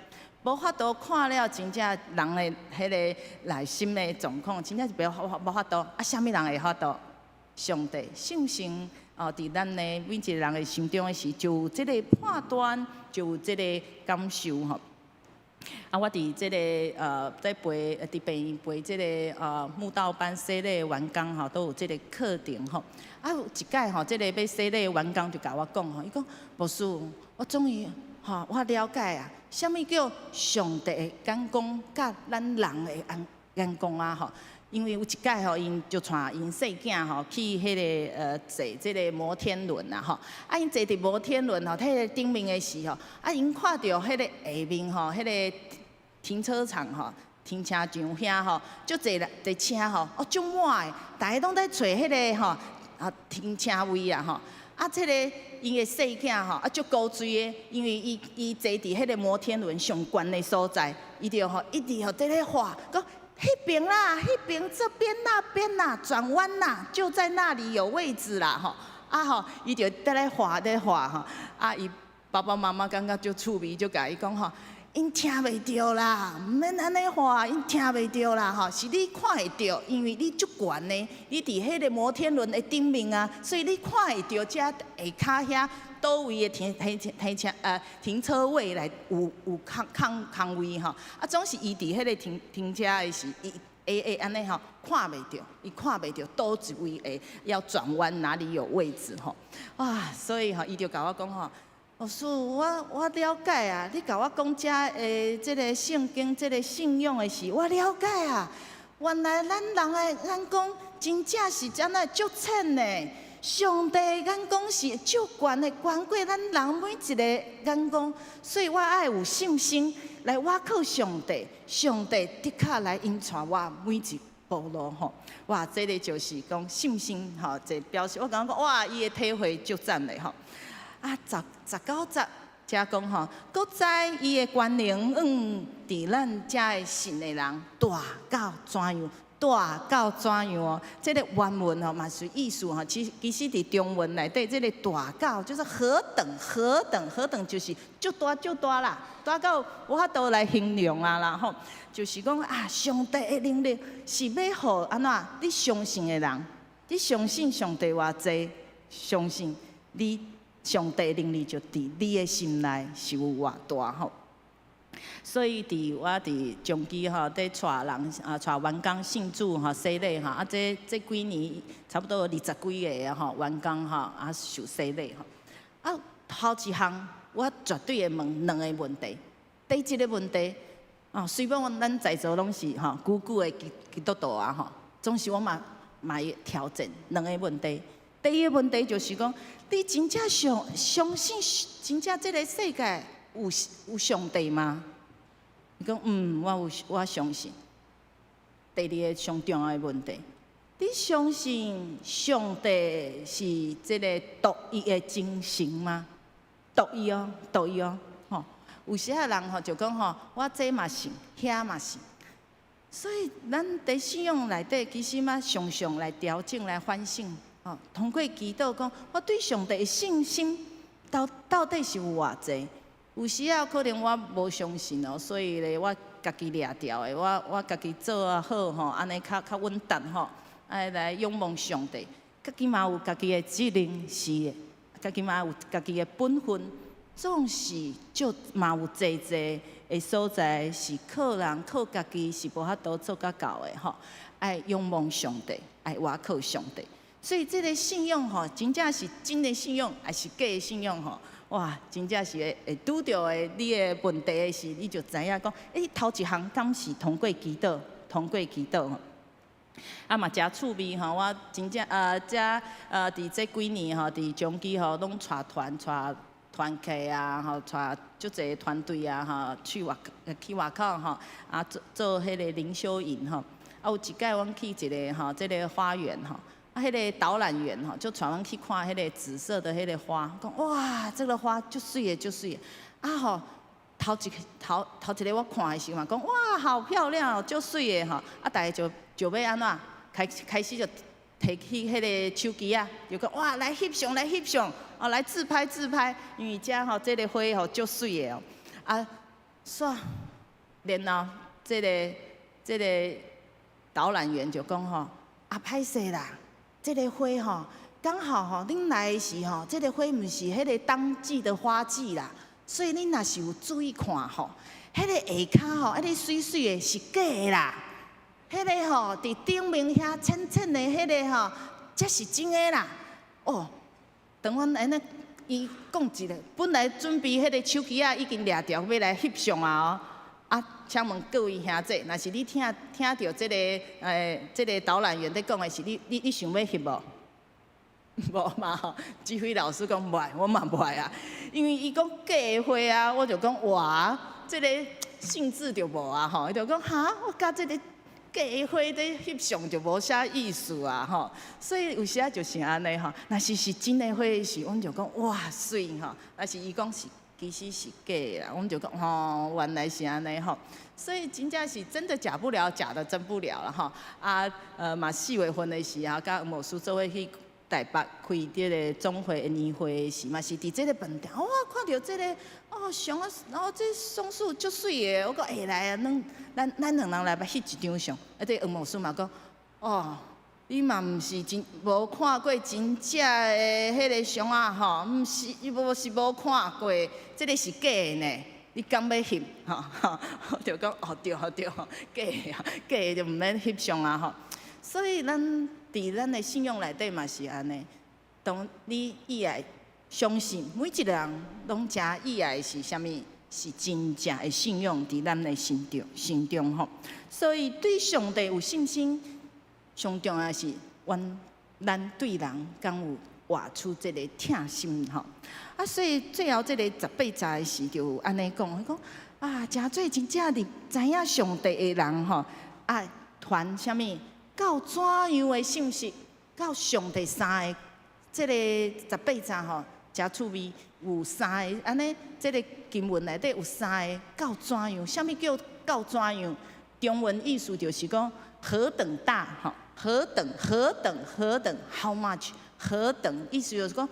无法度看了，真正人的迄个内心的状况，真正是无法度。啊，啥物人会法度？上帝信心。伫咱的每一个人的心中的时，就有即个判断，就有即个感受吼。我伫即个在陪伫病院陪即个慕道班洗礼的员工吼，都有即个课程吼。有一届吼，即个要洗礼的员工就甲我讲吼，伊讲牧师，我终于我了解啊，什么叫上帝的眼光，甲咱人的眼光啊吼。因为有一摆吼，因就带因细囝吼去迄个坐即个摩天轮啊吼，啊因坐伫摩天轮吼，迄个顶面的时候，啊因看到迄个下面吼，迄个停车场吼。停车场遐吼，足侪车吼，足满的，大家拢在找迄个吼停车位啊吼。啊，即个因的细囝吼，足高追的，因为伊坐伫迄个摩天轮上悬的所在，伊就吼一直吼在咧画，讲迄边啦，迄边这边那边啦，转弯啦，就在那里有位置啦吼。啊吼，伊就在咧画吼，啊伊爸爸妈妈感觉足趣味，就甲伊讲吼。因听袂着啦，毋免安尼话，因听袂着啦吼，是你看会着，因为你足悬的，你伫迄个摩天轮的顶面啊，所以你看会着遮下骹遐倒位的停车位来有空位吼，啊总是伊伫迄个停车的时，会安尼吼看袂着，伊看袂着倒一位会要转弯哪里有位置吼，哇，所以吼伊就甲我讲吼。老师，我了解啊，你甲我讲遮即个圣经、即个信仰的事，我了解啊。原来咱人的眼光真正是怎啊足浅的，上帝的眼光是足悬的，悬过咱人每一个眼光，所以我爱有信心来倚靠上帝，上帝的确来引带我每一步路吼。哇，这个就是讲信心吼，这表示我感觉讲哇，伊的体会足赞的吼。啊，19节才讲吼，搁知伊的权能伫咱遮的信的人大到怎样？大到怎样哦？这个原文吼嘛是意思吼，其实伫中文内底，这个大到就是何等，就是足大啦，大到我法度来形容啊啦吼，就是讲啊，上帝的能力是要互安怎？你相信的人，你相信上帝偌济，相信你。上帝能力就伫你的心内是有偌大吼，所以我伫中基吼，在带人带员工信主吼洗礼吼，啊这几年差不多20几个吼员工吼啊受洗礼吼，啊头一项我绝对会问2个问题，第一个问题虽然咱在座拢是吼久的基督徒啊吼，总是我嘛会挑战2个问题。第一个问题就是讲，你真正相信真正这个世界有上帝吗？伊讲我相信。第二个上重要的问题，你相信上帝是这个独一的真神吗？独一哦，吼。有时啊人吼就讲吼，我这嘛信，遐嘛信。所以咱伫信仰内底，其实嘛常常来调整、来反省。通过祈祷讲，我对上帝的信心到底是有偌济？有时啊，可能我无相信哦，所以咧，我家己掠掉的，我家己做啊好吼，安尼较稳当吼，爱来仰望上帝。家己嘛有家己的责任是的，家己嘛有家己的本分，总是嘛有济的所在是靠人靠家己是无法度做甲到的吼，爱仰望上帝，爱倚靠上帝。所以这个信仰吼，真正是真的信仰，还是假的信仰吼？哇，真正是会拄到的你的问题的时，你就知影讲，头一项敢是通过祈祷吼。啊嘛真趣味吼，我真正伫这几年吼，伫中基吼，拢带团客啊，吼带足侪团队啊，吼去外口吼，啊做迄个灵修营吼。啊有一摆阮去一个吼，这个花园吼。迄个导览员吼，就带阮去看迄个紫色的迄个花，讲哇，这个花就水的。啊吼，头一个我看的时候嘛，讲哇，好漂亮哦，就水的吼。啊，大家就要安怎开始就摕起迄个手机啊，就讲哇，来翕相，来自拍，因为遮吼这个花吼就水的哦。啊，煞，然后这个导览员就讲吼，歹势啦。这个花吼，刚好吼，恁来的时候，这个花毋是迄个当季的花季啦，所以恁若是有注意看吼，迄个下骹吼，迄个水的是假的啦，迄个吼伫顶面遐浅浅的迄个吼，才是真的啦。哦，当阮安尼伊讲一个，本来准备迄个手机啊已经掠条要来翕相啊哦，啊，请问各位兄弟，若是你听到即个导览员在讲的是你想要翕无？无嘛吼，指挥老师讲无爱，我嘛无爱啊，因为伊讲假的花啊，我就讲哇，即个兴致就无啊吼，伊就讲哈，我甲即个假的花在翕相就无啥意思啊吼，所以有时啊就是安尼吼，若是真的花是，阮就讲哇水吼，若是伊讲是其实是假的啦，我们就讲吼，原来是安尼吼，所以真正是真的假不了，假的真不了了吼。啊嘛4月份的时啊，甲魔术做伙去台北开迄个总会的年会的时嘛，是伫即个饭店，哇，看到即个哦相啊，哦这松树足水的，我讲会来啊，咱两人来翕一张相。啊，这黄魔术嘛讲，哦，你嘛毋是真无看过真正的迄个相啊吼，毋是无看过，即个是假的呢。你敢要翕吼？我就讲哦对对，假的啊，假的就毋免翕相啊吼。所以咱伫咱的信仰内底嘛是安尼，当你以爱相信，每一个人拢真以爱是啥物？是真正的信仰伫咱的心中吼。所以对上帝有信心，上重要是咱对人敢有活出这个疼心吼。啊，所以最后这个18节的时就安尼讲，伊讲啊，真做真正的知影上帝的人吼，啊，传啥物？到怎样的信息？到上帝三个，这个18节吼，真趣味，有三个安尼，这个经文内底有三个到怎样？啥物叫到怎样？中文意思就是讲何等大吼，何等 how much 何等，意思就是讲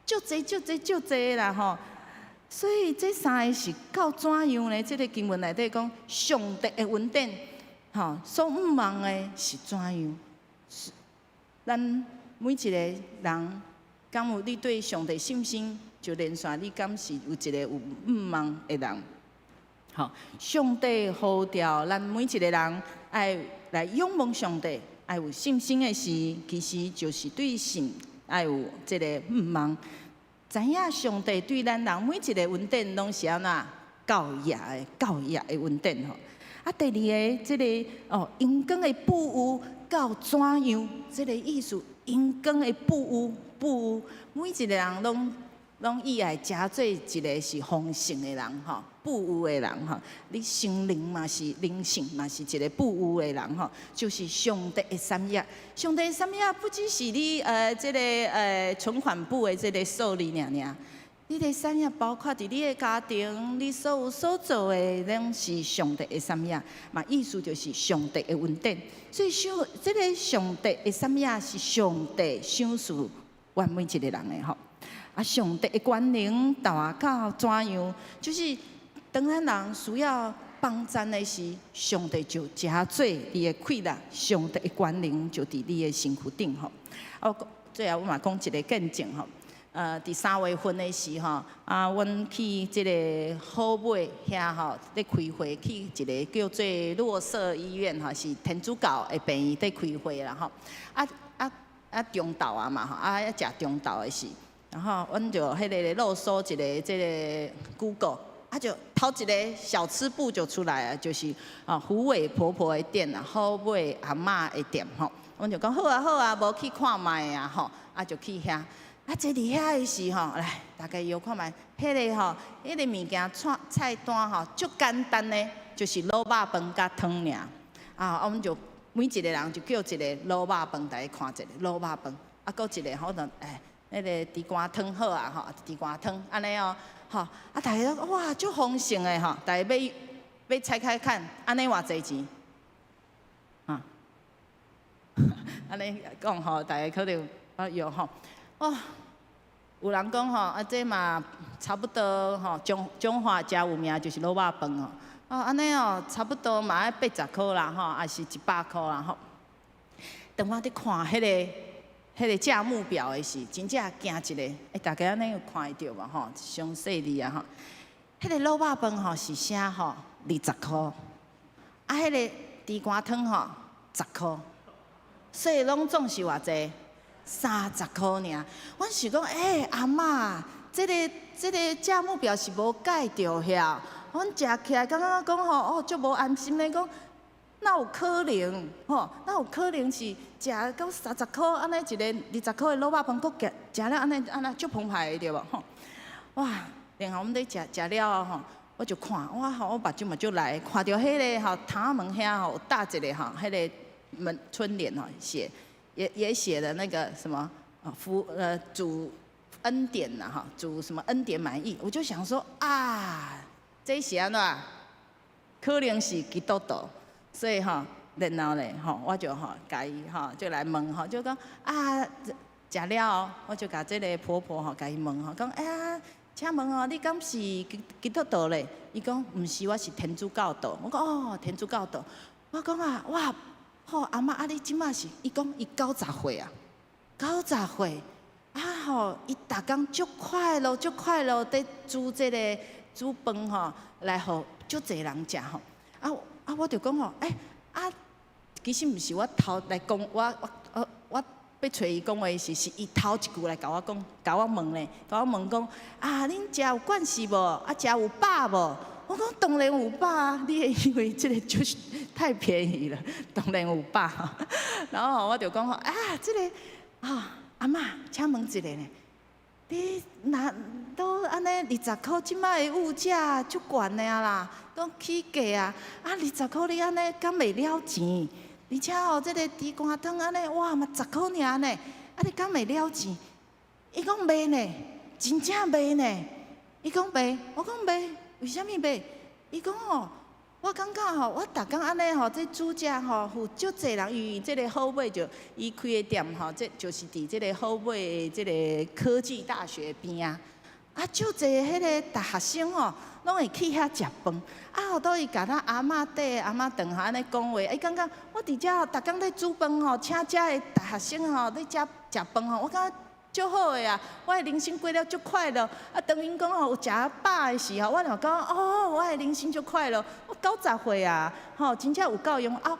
足济啦吼。所以这三个是到怎样呢？这个经文内底讲上帝的恩典。吼，所毋望的是怎样？是咱每一个人，敢有你对上帝信心，就连续你敢是有一个有毋望的人？吼，上帝呼召咱每一个人爱来仰望上帝，爱有信心的事，其实就是对神爱有这个毋望。知影上帝对咱人每一个恩典拢是安怎教育的恩典吼。啊，第二个，即个哦，阳光的布屋到怎样？即个意思，阳光的布屋，每一个人拢以爱加做一个是丰盛的人吼，布屋的人吼，你心灵嘛是灵性嘛是一个布屋的人吼，就是上帝的产业。上帝的产业不只是你即个存款簿的即个数字尔。你的产业包括伫你的家庭，你所有所做的，拢是上帝的产业，嘛意思就是上帝的恩典。所以这个上帝的产业是上帝赏赐阮每一个人的吼。啊，上帝的权能大到怎样？就是当咱人需要帮助的时，上帝就加做你的气力，上帝的权能就伫你的身躯顶吼。啊，最后我嘛讲一个见证吼。伫3月份的时吼，啊，阮去即个好尾遐吼，咧开会去一个叫做洛舍医院吼，是天主教的病院咧开会啦吼。中昼啊嘛吼，要食中昼的时，然后阮就迄个漏搜一个即个 Google， 就头一个小吃部就出来了，就是虎尾婆婆的店啊，好尾阿嬷的店吼。阮就讲好啊，无去看卖啊吼，就去遐。坐伫遐的时吼，来大家摇看觅，迄个吼，迄个物件菜单吼，足简单的，就是卤肉饭甲汤尔。我们就每一个人就叫一个卤肉饭，大家看一下卤肉饭，搁一个吼就迄个地瓜汤好啊吼，地瓜汤安尼哦，吼大家都哇足丰盛的吼，大家要猜猜看，安尼偌济钱？安尼讲吼，大家可能有吼。有人讲吼，这嘛差不多吼，中华真有名就是卤肉饭哦。安尼哦，差不多嘛要80块啦吼，也是100块啦吼。当我伫看迄个价目表的时，真正惊一个，大家安尼有看会到嘛吼？详细哩啊吼。迄个卤肉饭吼是写吼20块，迄个地瓜汤吼10块，所以拢总是偌济？30块尔，阮想讲，阿嬷，这个价目表是无改着遐，阮食起来感觉讲吼，足无安心咧，讲哪有可能吼？哪有可能是食到30箍安尼一个20箍的卤肉饭，佫食了安尼足澎湃的对无吼？哇！然后阮咧食了吼，我就看，我目睭嘛就来，看到迄个吼窗门遐吼有搭一个吼，迄个门春联吼写也写了那个什么主恩典呐哈，主什么恩典满意，我就想说啊，这是安怎？可能是基督徒，所以吼，然后咧吼，我就吼甲伊吼就来问吼，就讲啊，食了，我就甲这个婆婆吼甲伊问吼，讲哎呀，请问哦，你敢是基督徒咧？伊讲毋是，我是天主教徒。我讲哦，天主教徒。我讲啊，哇，好阿嬷啊，你即马是？伊讲伊90岁啊，90岁。啊吼，伊逐工足快乐，伫煮这个煮饭吼，来互足侪人食吼。我就讲吼，其实毋是我头来讲，我要找伊讲话是伊头一句来甲我讲，甲我问咧，甲我问讲啊，恁食有惯势无？啊，食有饱无？我讲当然有饱啊，你会以为这个就是太便宜了，当然有饱。然后我就讲吼，这个阿嬷，请问一下呢，你若都安尼20箍，即摆的物价足悬的啦，都起价啊！20箍你安尼敢袂了钱？而且吼，这个猪肝汤安尼，哇嘛10箍尔呢，你敢袂了钱？伊讲袂呢，真正袂呢。伊讲袂，我讲袂，为虾米袂？伊讲吼。我感觉吼，我逐工安尼吼，这煮食吼，有足侪人，因为这个好买就伊开的店吼，这就是伫这个好买的这个科技大学边啊。足侪迄个大学生吼，拢会去遐食饭。后倒伊甲咱阿嬷底、阿嬷顿下安尼讲话，伊感觉我伫遮吼，逐工咧煮饭吼，请遮的大学生吼，咧遮食饭吼，我感觉足好的啊！我的人生过了足快乐。当因讲吼有食饱的时候，我就讲我的人生足快乐。我90岁啊，吼，真正有够用啊！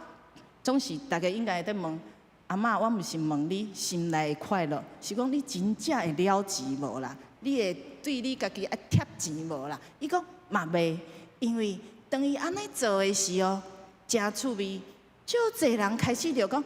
总是大家应该会在问阿嬷，我毋是问你心内的快乐，是讲你真正会了钱无啦？你会对你家己爱贴钱无啦？伊讲嘛袂，因为当伊安尼做的时候，真趣味。足侪人开始就讲，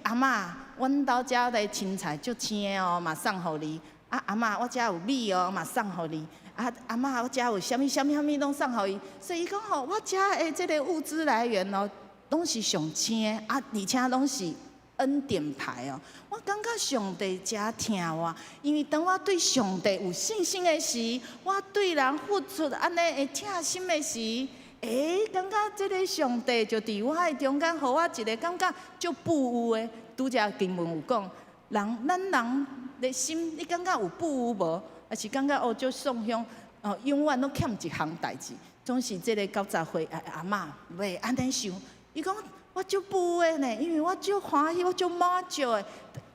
阿嬷。阮兜遮的青菜足青的哦，嘛送互你。阿嬷，我遮有米哦，嘛送互你。阿嬷，我遮有啥物拢送互伊。所以伊讲吼，我遮的这个物资来源哦，拢是上青的而且拢是恩典牌哦。我感觉上帝真疼我，因为当我对上帝有信心的时，我对人付出安尼会疼心的时。感觉这个上帝就伫我的中间，互我一个感觉足富有的。拄则经文有讲，咱人的心，你感觉有富有无？还是感觉就送向永远拢欠一项代志？总是这个90岁阿嬷袂安尼想，伊讲我足富有的呢，因为我足欢喜，我足满足的。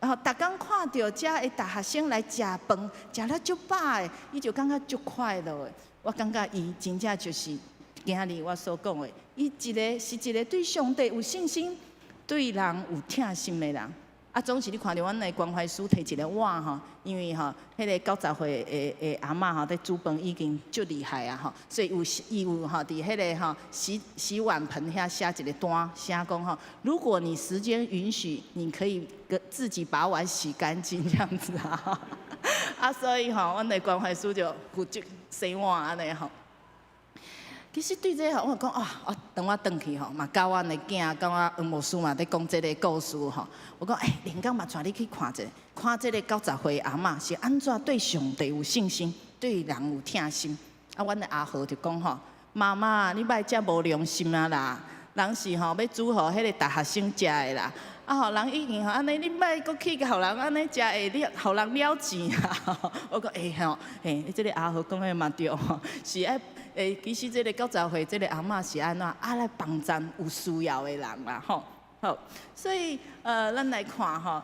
逐工看到遮的大学生来食饭，食了足饱的，伊就感觉足快乐的。我感觉伊真正就是今日我所讲的，伊是一个对上帝有信心。对人有疼心的人，总是你看到阮的关怀师摕一个碗吼，因为吼，迄个90岁的阿嬷吼，在煮饭已经足厉害啊吼，所以伊有吼，伫迄个吼洗碗盆遐写一个单，写讲吼，如果你时间允许，你可以自己把碗洗干净这样子啊，所以吼，阮的关怀师就负责洗碗安尼吼。其实对这吼，我讲等我转去吼，嘛教阮的囝，教我黄牧师嘛在讲这个故事吼。我讲连江嘛带你去看者，看这个90岁阿嬷是安怎对上帝有信心，对人有疼心。阮的阿豪就讲吼，妈妈你莫遮无良心啊啦，人是吼要煮互迄个大学生食的啦。人已经吼安尼，你莫搁去互人安尼食会互人了钱啊！我讲你这个阿豪讲的嘛对吼，是爱。其实这个90岁这个阿嬷是安怎来帮助有需要的人啦吼。好，所以咱来看吼，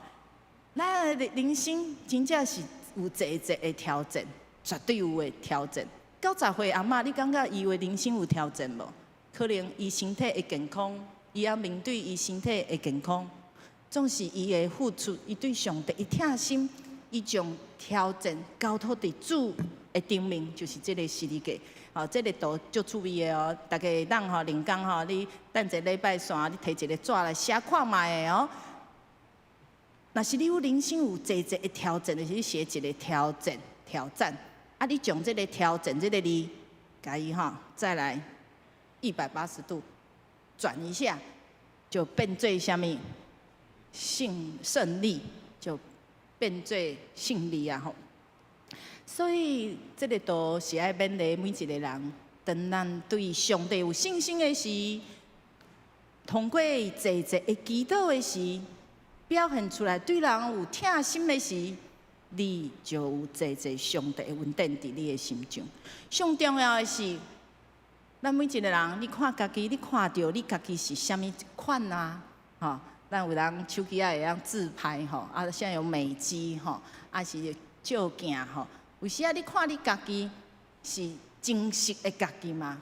咱的人生真正是有一的挑战，绝对有的挑战。90岁阿嬷，你感觉伊的人生有挑战无？可能伊身体会健康，伊要面对伊身体会健康，总是伊的付出，伊对上帝伊疼心，伊将挑战交托伫主的顶面就是这个十字架。吼，这个图足趣味的哦，大家会当吼练功吼，你等一个礼拜线，你摕一个纸来写看卖的哦。若是你有人生有侪的挑战，就是你写一个挑战，啊，你将这个挑战这个字，甲伊吼再来180度转一下，就变做啥物？胜利，就变做胜利啊！吼。所以，这个图是爱勉励每一个人，当咱对上帝有信心的时，通过侪的祈祷的时，表现出来对人有疼心的时，你就有侪上帝的稳定伫你的心中。上重要的是，咱每一个人，你看家己，你看到你家己是啥物款啊？吼，咱有人手机会当自拍吼，啊，现在有美肌吼，啊是照镜吼。有时啊，你看你家己是真实的家己吗？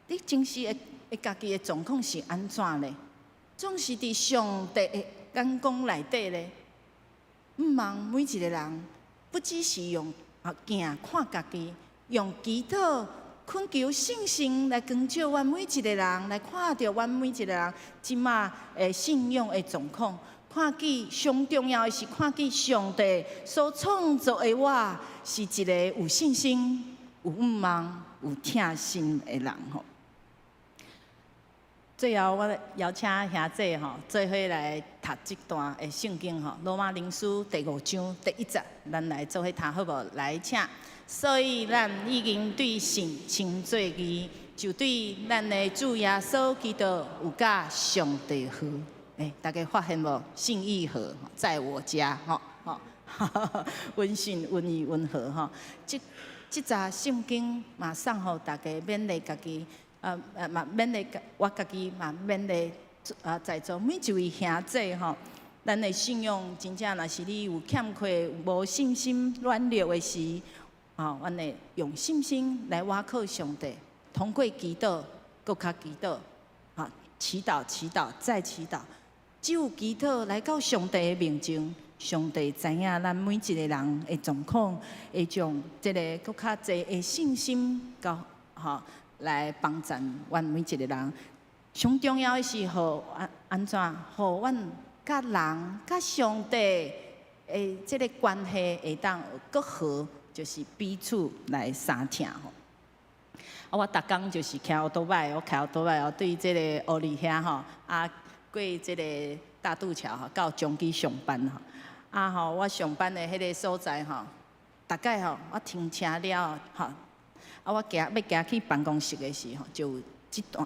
你真实的家己的状况是安怎呢？总是伫上帝的眼光内底呢？毋望每一个人，不只是用镜看家己，用祈祷、恳求信心来光照阮每一个人，来看到阮每一个人即马的信仰的状况。看见上重要的是，看见上帝所创造的我，是一个有信心、有盼望、有疼心的人吼。最后，我邀请兄弟吼，做伙来读这段的圣经吼，《罗马人书》第5章第1节，咱来做伙读好无？来请。所以，咱已经对神称作义，就对咱的主耶稣基督有甲上帝和。大家发现无？信义和在我家，温馨、温怡、温和吼。这则圣经嘛送互大家勉励家己，嘛勉励我家己，嘛勉励在座每一位兄弟吼。咱的信仰真正若是你有欠缺、无信心、软弱的时，阮会用信心来倚靠上帝，通过祈祷，搁较祈祷，祈祷，再祈祷。只有祈祷来到上帝的面前，上帝知影咱每一个人的状况，会将这个搁较侪的信心，来帮助阮每一个人。上重要的是，安怎，互阮甲人、甲上帝的这个关系会当搁好，就是彼此来相听吼。我逐工就是骑奥多摆，我骑奥多摆对这个乌里遐吼过这个大渡桥吼，到中基上班吼，我上班的迄个所在吼，大概我停车了吼，我要行去办公室的时候，就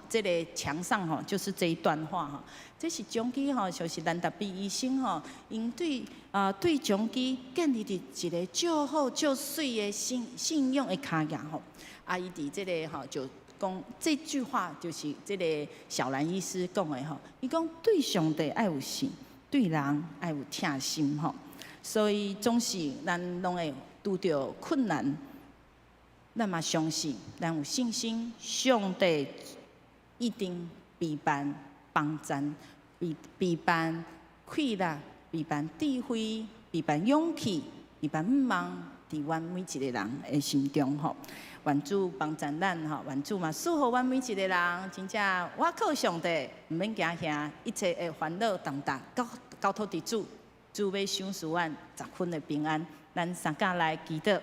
这个墙上吼，就是这一段话吼，这是中基吼，就是兰达比医生吼，因对中基建立一个足好足水的信仰的脚印吼，伊伫这个吼就。讲这句话就是这个小兰医师讲的吼，伊讲对上帝爱有信，对人爱有疼心吼，所以总是咱拢会拄着困难，咱嘛相信，咱有信心，上帝一定必办帮咱，必办快乐，必办智慧，必办勇气，必办盼望，伫阮每一个人的心中吼。愿主帮助咱吼，愿主嘛祝福阮每一个人，真正我靠上帝，毋免惊吓，一切的烦恼重担交托伫主，主要赏赐阮10分的平安。咱三甲来祈祷，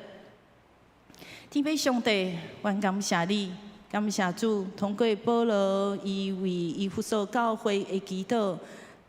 天父上帝，阮感谢你，感谢主，通过保罗伊为伊服侍教会的祈祷，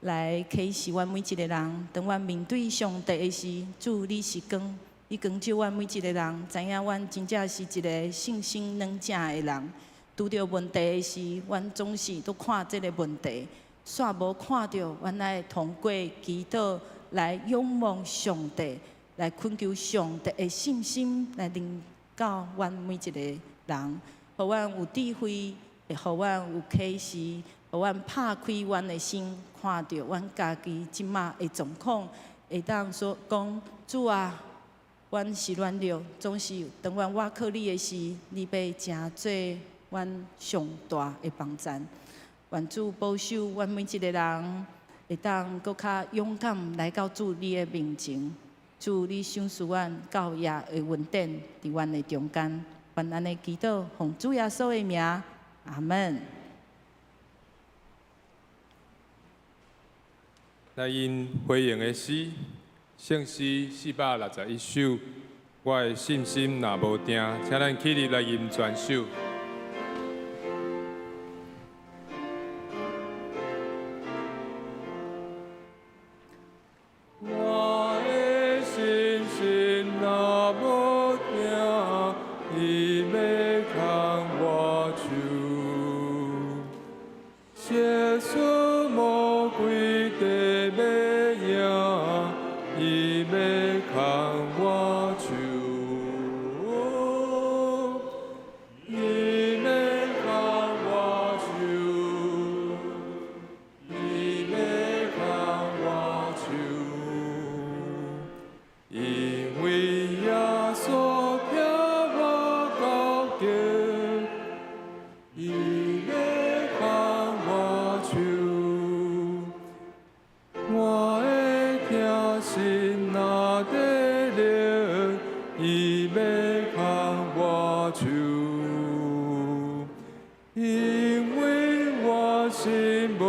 来启示阮每一个人，当阮面对上帝的时，主你是光。伊光照阮每一个人，知影阮真正是一个信心软正的人。拄着问题的时，阮总是都看这个问题，煞无看到阮来通过祈祷来仰望上帝，来恳求上帝的信心，来领到阮每一个人，互阮有智慧，会互阮有启示，互阮拍开阮的心，看到阮家己即马的状况，会当说讲主啊。阮是软弱，总是当阮倚靠你的时，你要真做阮上大的帮助。愿主保守阮每一个人，会当搁较勇敢来到主你的面前，主你赏赐阮到夜的恩典伫阮的中间，愿安尼祈祷，奉主耶稣的名，阿门。来因回应的诗，圣诗461首，我的信心若无定，请咱起立来吟全首。我的信心若无定，伊要牵我手，耶稣魔鬼地要赢，伊要牵我手，伊要牵我手，伊要牵我手。因为耶稣听我告诫，伊要牵我手，我的听心若得力，伊要牵我手，因为我心无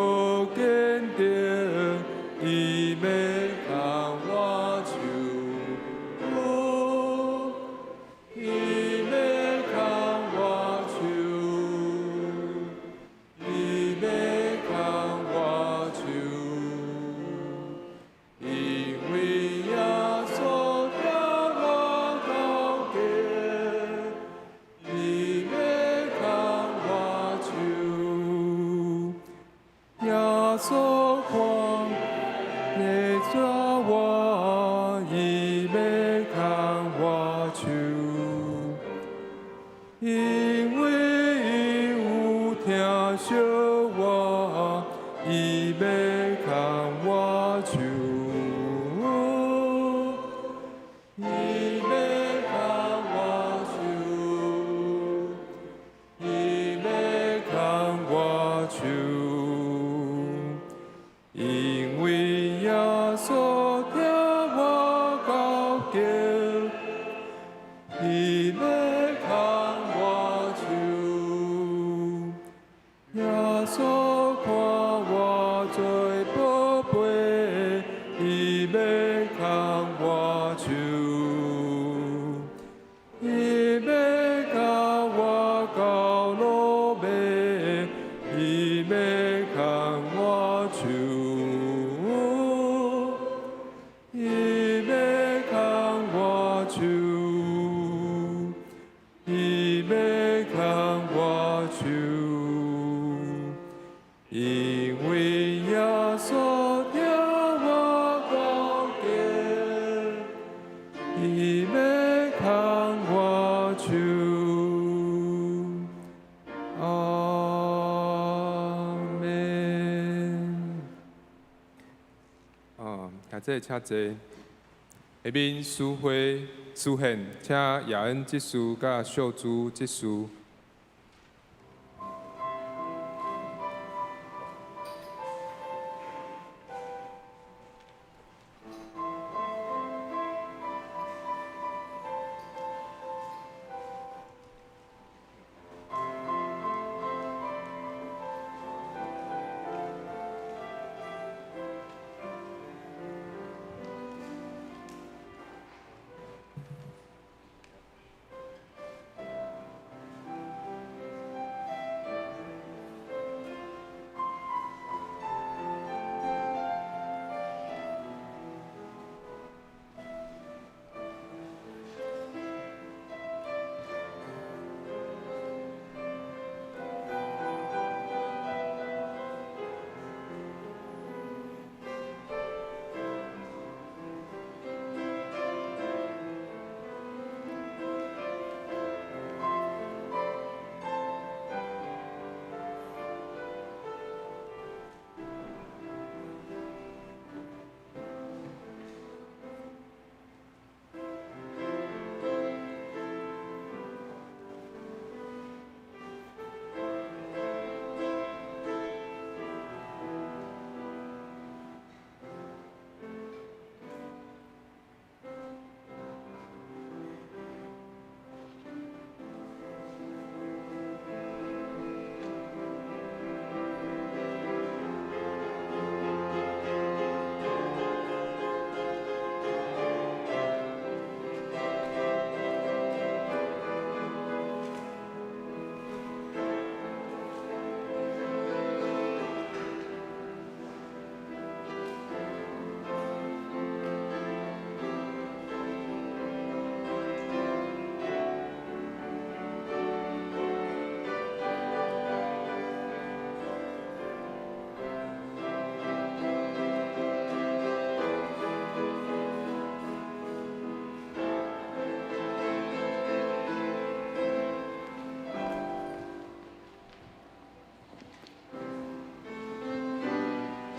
坚定，伊要牵我手。伊要牵我手，伊要牵我手，因为耶稣听我告诫，伊要牵我手，耶稣看你抓我，伊要牵我手。因为伊有听惜我，伊要牵我手，伊要牵我手，伊要牵我手，因为耶稣听我告诫，伊要牵我手，耶稣看我最宝贝，伊要牵我手，伊要甲我到路尾，伊要牵我手，伊要牵我手。伊要牵我手，因为耶稣听我告诫，伊要牵我手。阿门。下这请坐。下面书会出现，请亚恩执事甲秀珠执事。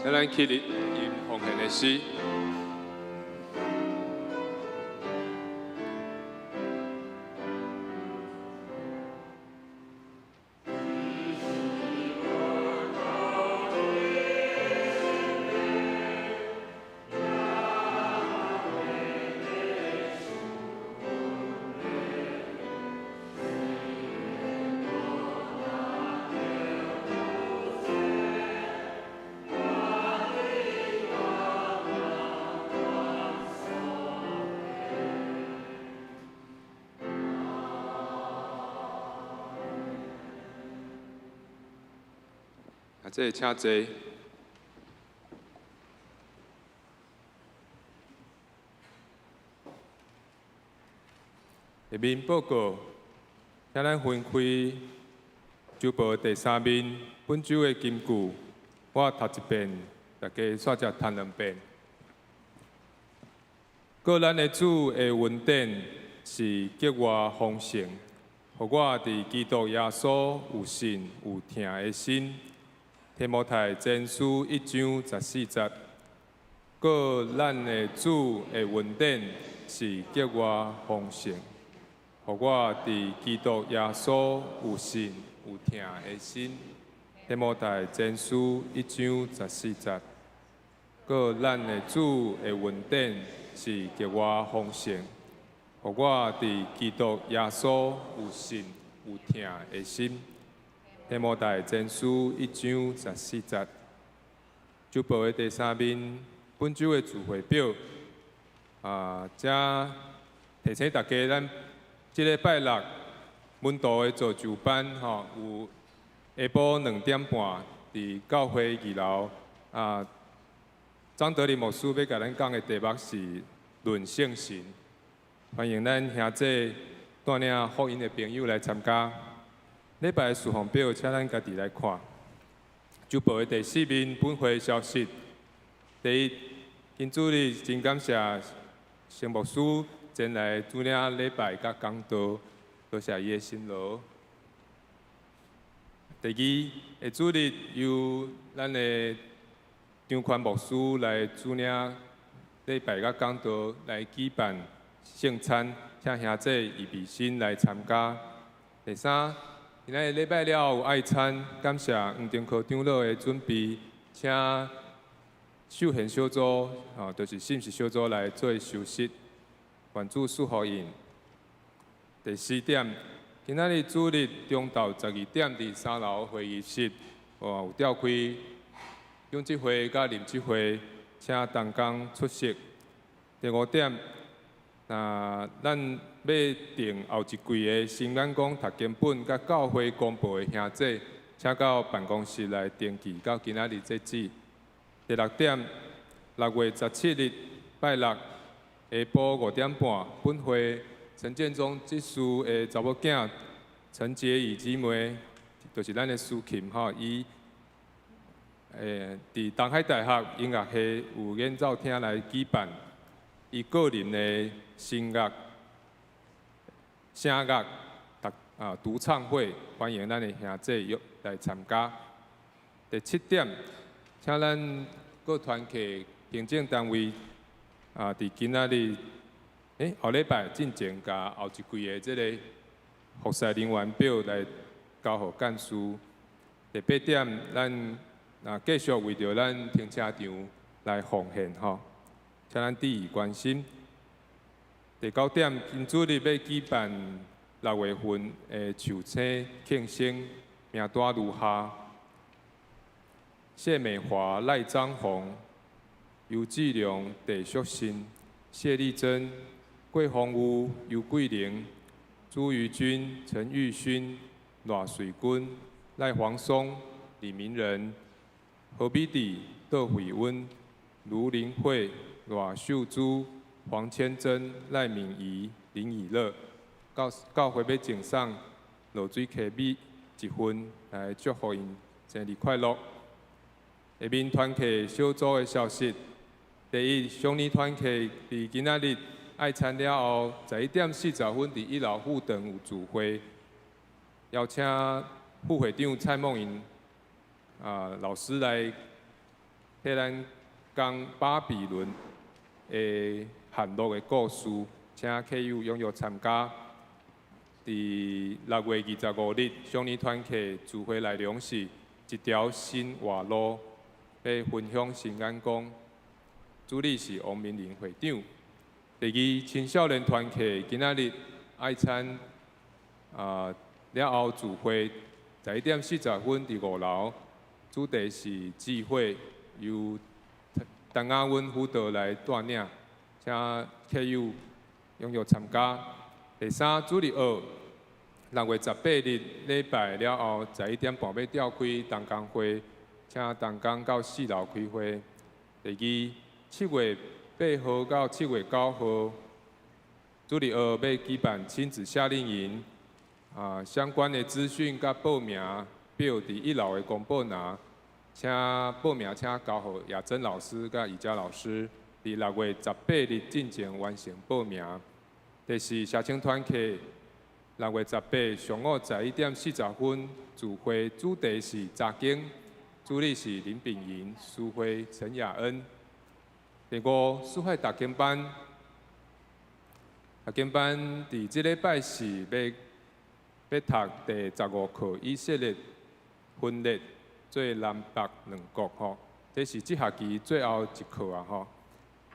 请咱起立吟奉献的诗。这请坐。下面报告，请咱分开周报第3面，本周的金句，我读一遍，大家煞只读2遍。过咱的主的恩典是格外丰盛，互我伫基督耶稣有信有听的心。提摩太前书1章14节，过咱的主的恩典是格外丰盛，互我伫基督耶稣有信有听的心。提摩太前书1章14节，过咱的主的恩典是格外丰盛，互我伫基督耶稣有信有听的心。提摩太前书1章14节，周报的第3面，本周的聚会表，这提醒大家，咱这个拜六文道的造就班，有下晡2点半伫教会2楼，张德林牧师要甲咱讲的题目是论圣神，欢迎咱兄弟带领福音的朋友来参加。礼拜的事项表，请咱家己来看。周报的第4面本会消息：第一，今主日真感谢圣牧师前来主领礼拜甲讲道，多谢伊的辛劳。第二，下主日由咱的张宽牧师来主领礼拜甲讲道，来举办圣餐，请兄弟预备心来参加。第三，今仔礼拜了有爱餐，感谢黄定科长老的准备，请秀贤小组，就是信息小组来做收拾，愿主赐福因。第4点，今仔日主日中昼12点伫3楼会议室，有召开永集会甲临集会，请同工出席。第5点，咱要订后一季的新眼光读经本，甲教会公布的兄弟，请到办公室来登记，到今仔日截止。第6点，6月17日拜六下晡5点半，本会陈建忠执事的查某囝陈洁仪姊妹，就是咱的苏琴伊伫东海大学音乐系有演奏厅来举办伊个人的声乐独唱会，欢迎咱的兄弟来参加。第7点，请咱各团契行政单位伫今仔日后礼拜进前甲后一季的这个服侍人员表来交互干事。第8点，咱继续为着咱停车场来奉献请咱注意关心。第9点，今主日要举办6月份的寿星庆生，名单如下：谢美华、赖章宏、尤志良、戴淑信、谢丽珍、桂鸿武、尤桂玲、朱瑜君、陈玉勋、赖水君、赖黄松、李明仁、何必底、窦慧温、卢林慧、赖秀珠、黄千珍、赖敏仪、林以乐，教会要赠送落水溪米1份，来祝福因生日快乐。下面团契小组的消息：第一，乡里团契伫今仔日爱餐了后，11点40分伫1楼副堂有聚会，邀请副会长蔡梦莹老师来迄咱讲巴比伦的陷落的故事，请客友踊跃参加。伫6月25日，少年团契聚会内容是一条新活路，要分享新眼光。主理是王明玲会长。第二，青少年团契今仔日爱餐了后聚会11点40分伫5楼，主题是聚会，由陈亚温辅导来带领，请客友踊跃参加。第三，主日学6月18日礼拜了后11点半要召开同工会，请同工到4楼开会。第二，7月8号到7月9号，主日学要举办亲子夏令营，相关的资讯甲报名表伫1楼的公报拿，请报名请交予亚珍老师甲宜家老师，伫6月18日进前完成报名。第四，社青团契6月18上午11点40分聚会，主题是查经，主理是林炳莹、苏辉、陈雅恩。第五，书海读经班，读经班伫即礼拜是要读第15课以色列分裂做南北两国吼，这是这学期最后一课啊吼。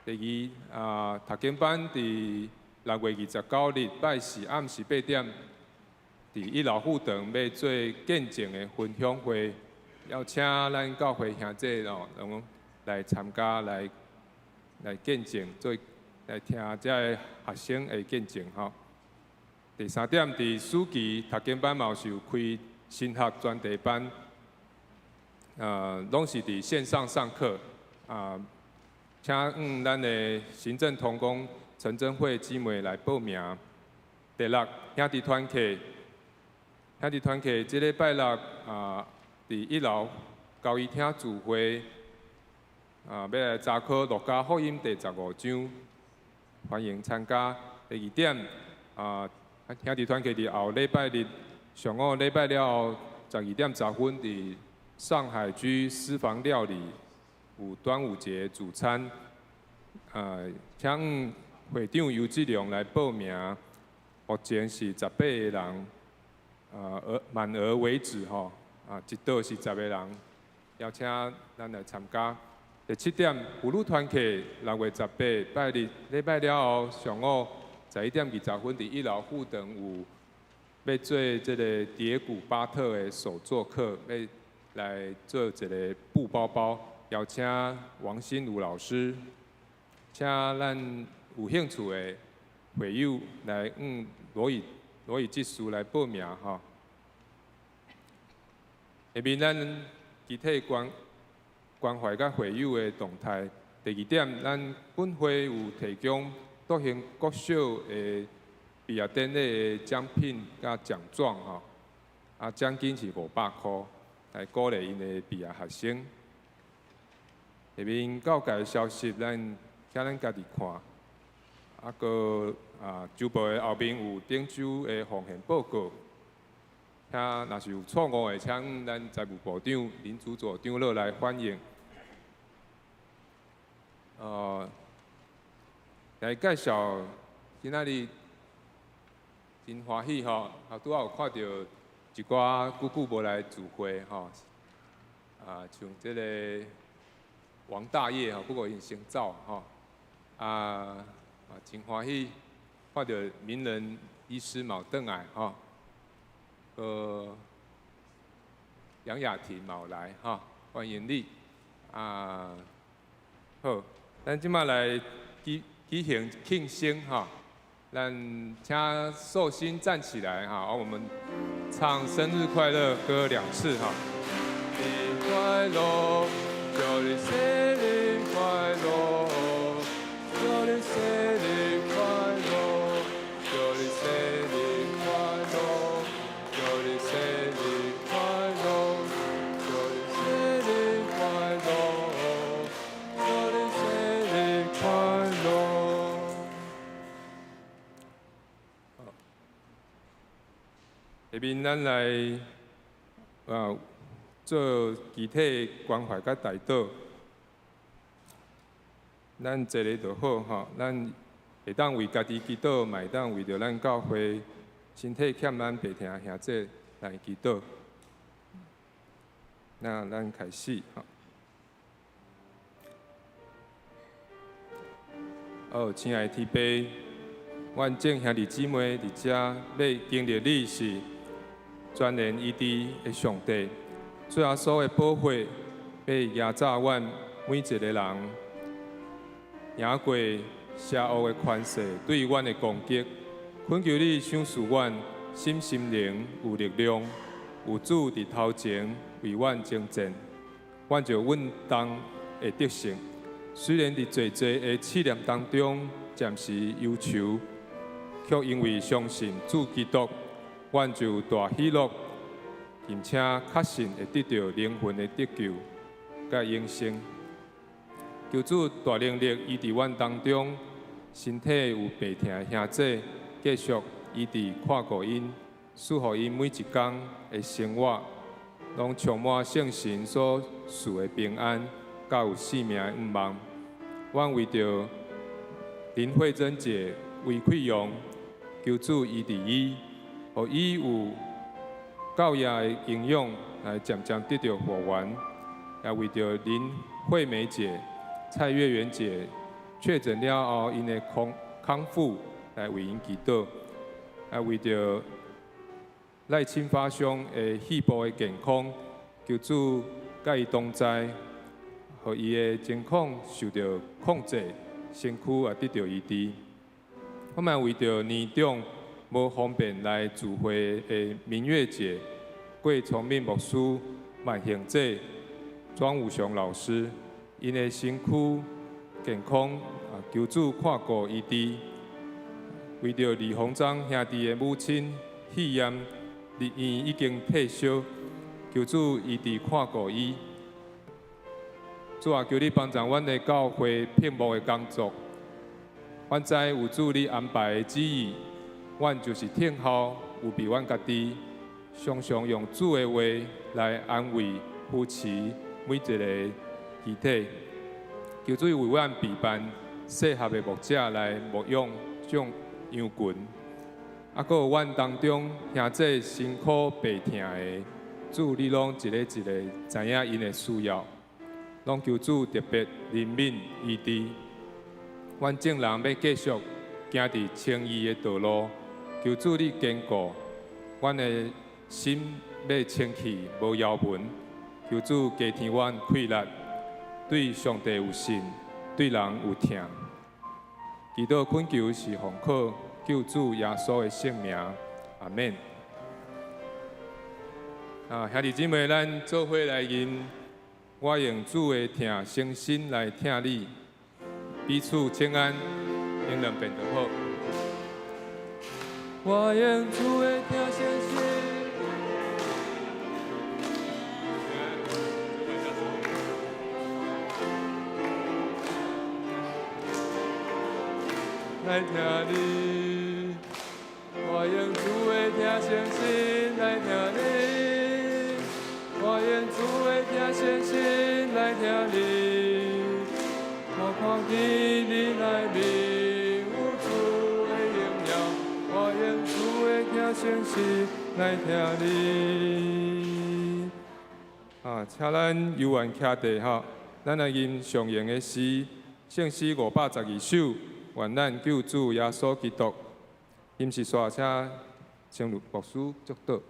第二读经班伫6月29日拜四暗时8点，伫1楼副堂要做见证的分享会，邀请咱教会兄弟拢来参加来见证，来听这学生的见证吼。第三点，伫暑期读经班嘛是有开新学专题班，拢是伫线上上课，请咱的行政同工陈真慧姊妹来报名。第六，兄弟团契，这礼拜6伫1楼交易厅聚会，要来查考路加福音第15章，欢迎参加。第二点，兄弟团契伫后礼拜日上午礼拜了后12点10分伫上海居私房料理有端午节主餐，请会长尤志良来报名，目前是18个人，满额为止吼，一桌是10个人，邀请咱来参加。第七点，妇女团契6月18拜日礼拜了后上午11点20分伫1楼副堂有要做这个蝶谷巴特的手作课，要来做一个布包包，邀请王新茹老师，请咱有兴趣的会友来罗以技术来报名吼。下面咱具体关怀甲会友的动态。第2点，咱本会有提供各型各小的毕业典礼的奖品甲奖状吼，奖金是500块，来鼓励因的毕业学生。下面教界消息，请咱家己看。个周报的后面有顶周的风险报告，若是有错误的，请咱财务部长林组长乐来反映。来介绍今仔日真欢喜吼，拄好有看到一寡久无来聚会吼，像这个王大爷吼，不过因先走吼，真欢喜看到名人医师嘛转来吼，杨雅婷嘛有来吼，欢迎你好，咱即马来举行庆生吼，咱请寿星站起来哈，我们唱生日快乐歌2次哈。生日快乐，祝你生日快乐，祝你生日快乐，祝你生日快乐，祝你生日快乐，祝你生日快乐，祝你生日快乐。下面咱来做具体关怀甲带导，咱坐咧就好吼，咱会当为家己祈祷，嘛会当为着咱教会身体欠咱白听兄弟来祈祷。那咱开始吼。哦，亲爱的天父，阮众兄弟姊妹伫遮要经历你是全能医治的上帝，最后所的保护要压榨阮每一个人，赢过邪恶的权势对阮的攻击。恳求你赏赐阮心灵有力量，有主伫头前为阮征战，阮就稳当会得胜。虽然伫济济的试炼当中暂时忧愁，却因为相信主基督，阮就大喜乐，并且确信会得到灵魂的得救甲永生。求主大能力医治阮当中身体有病痛的兄弟，继续医治看顾因，赐予因每一天的生活，拢充满圣神所赐的平安，甲有生命的盼望。阮为着林慧珍姐胃溃疡，求主医治伊，互伊有教育的营养来渐渐得到复原。也为着林惠美姐、蔡月圆姐确诊了后，因的康复来为因祈祷。也为着赖清发兄的肺部的健康，求主甲伊同在。互伊的情况受到控制，身躯也得到医治。我们为着年长无方便来聚会的明月姐、桂聪明牧师、万行者、庄武雄老师，因的身躯健康求主看顾医治。为着李鸿章兄弟的母亲肺炎入院已经退烧，求主医治看顾伊。主啊，求你帮助阮的教会屏幕的工作。阮知有主你安排的旨意，阮就是听候，有比阮家己常常用主的话来安慰、扶持每一个肢体。求主为阮备办适合的牧者来牧养种羊群，啊，搁有阮当中兄弟辛苦白疼的，主你拢一个一个知影因的需要。拢求主特别怜悯医治，阮众人要继续行伫称义的道路，求主你坚固，阮的心要清气无妖文，求主加添阮气力，对上帝有信，对人有疼。祈祷恳求是奉靠救主耶稣的圣名，阿免。兄弟姊妹，咱做伙来吟。我用主的疼诚心来疼你，彼此请安，用两遍就好。我用主的疼诚心。来疼你，我用主的疼诚心来疼你。我用主的疼诚心来听你，我看见你来明有主的荣耀。我用主的疼诚心来听你。请咱游玩徛地吼，咱来吟上言的诗，圣诗512首，愿咱救主耶稣基督。吟是刷请请牧师祝祷。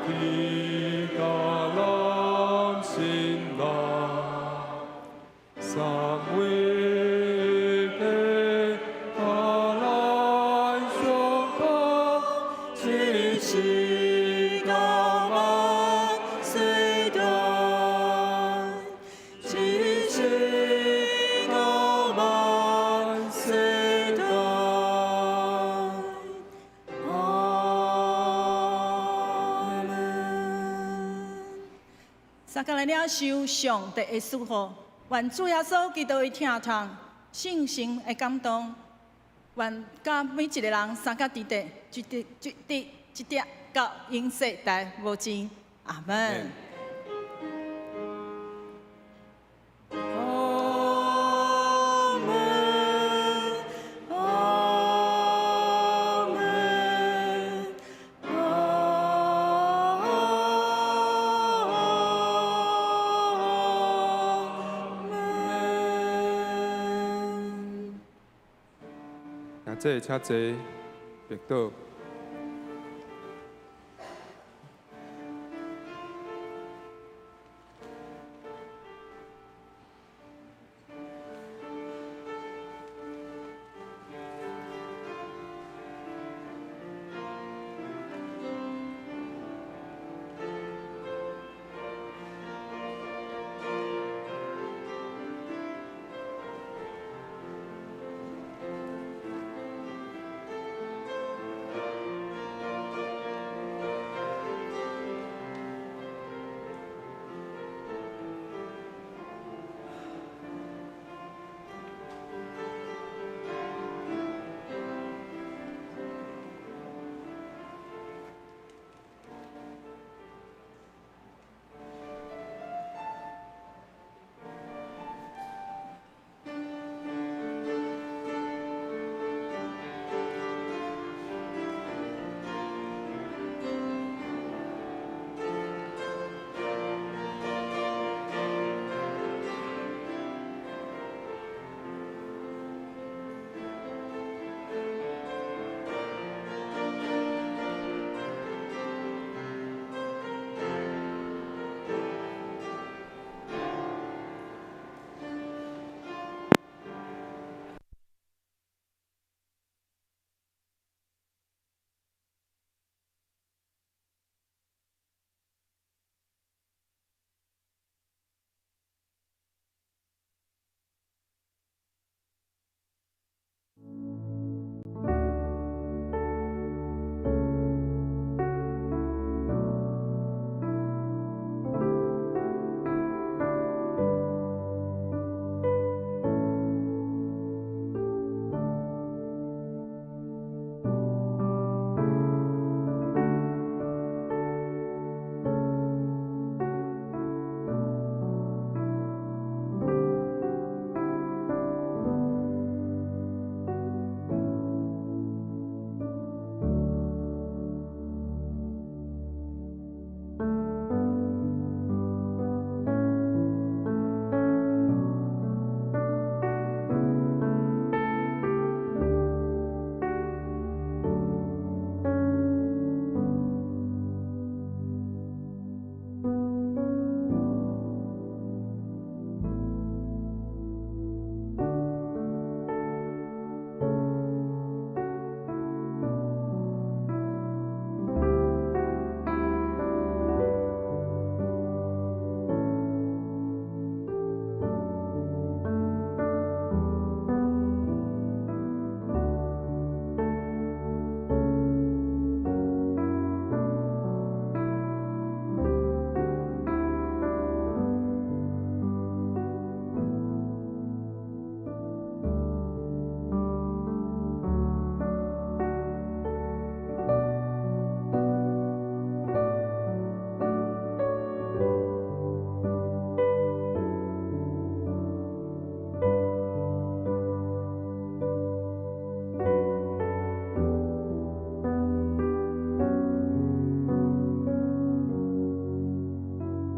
听起大人心内。三位的阿兰上空，只是高万岁段，只是高万岁段。阿门。三个来了受上帝的祝福，愿主耶稣基督的疼痛、圣神的感动，愿甲每一个人三甲地地，一滴到永世代无尽。阿门。阿门，阿门，阿门。请坐，请坐，别倒。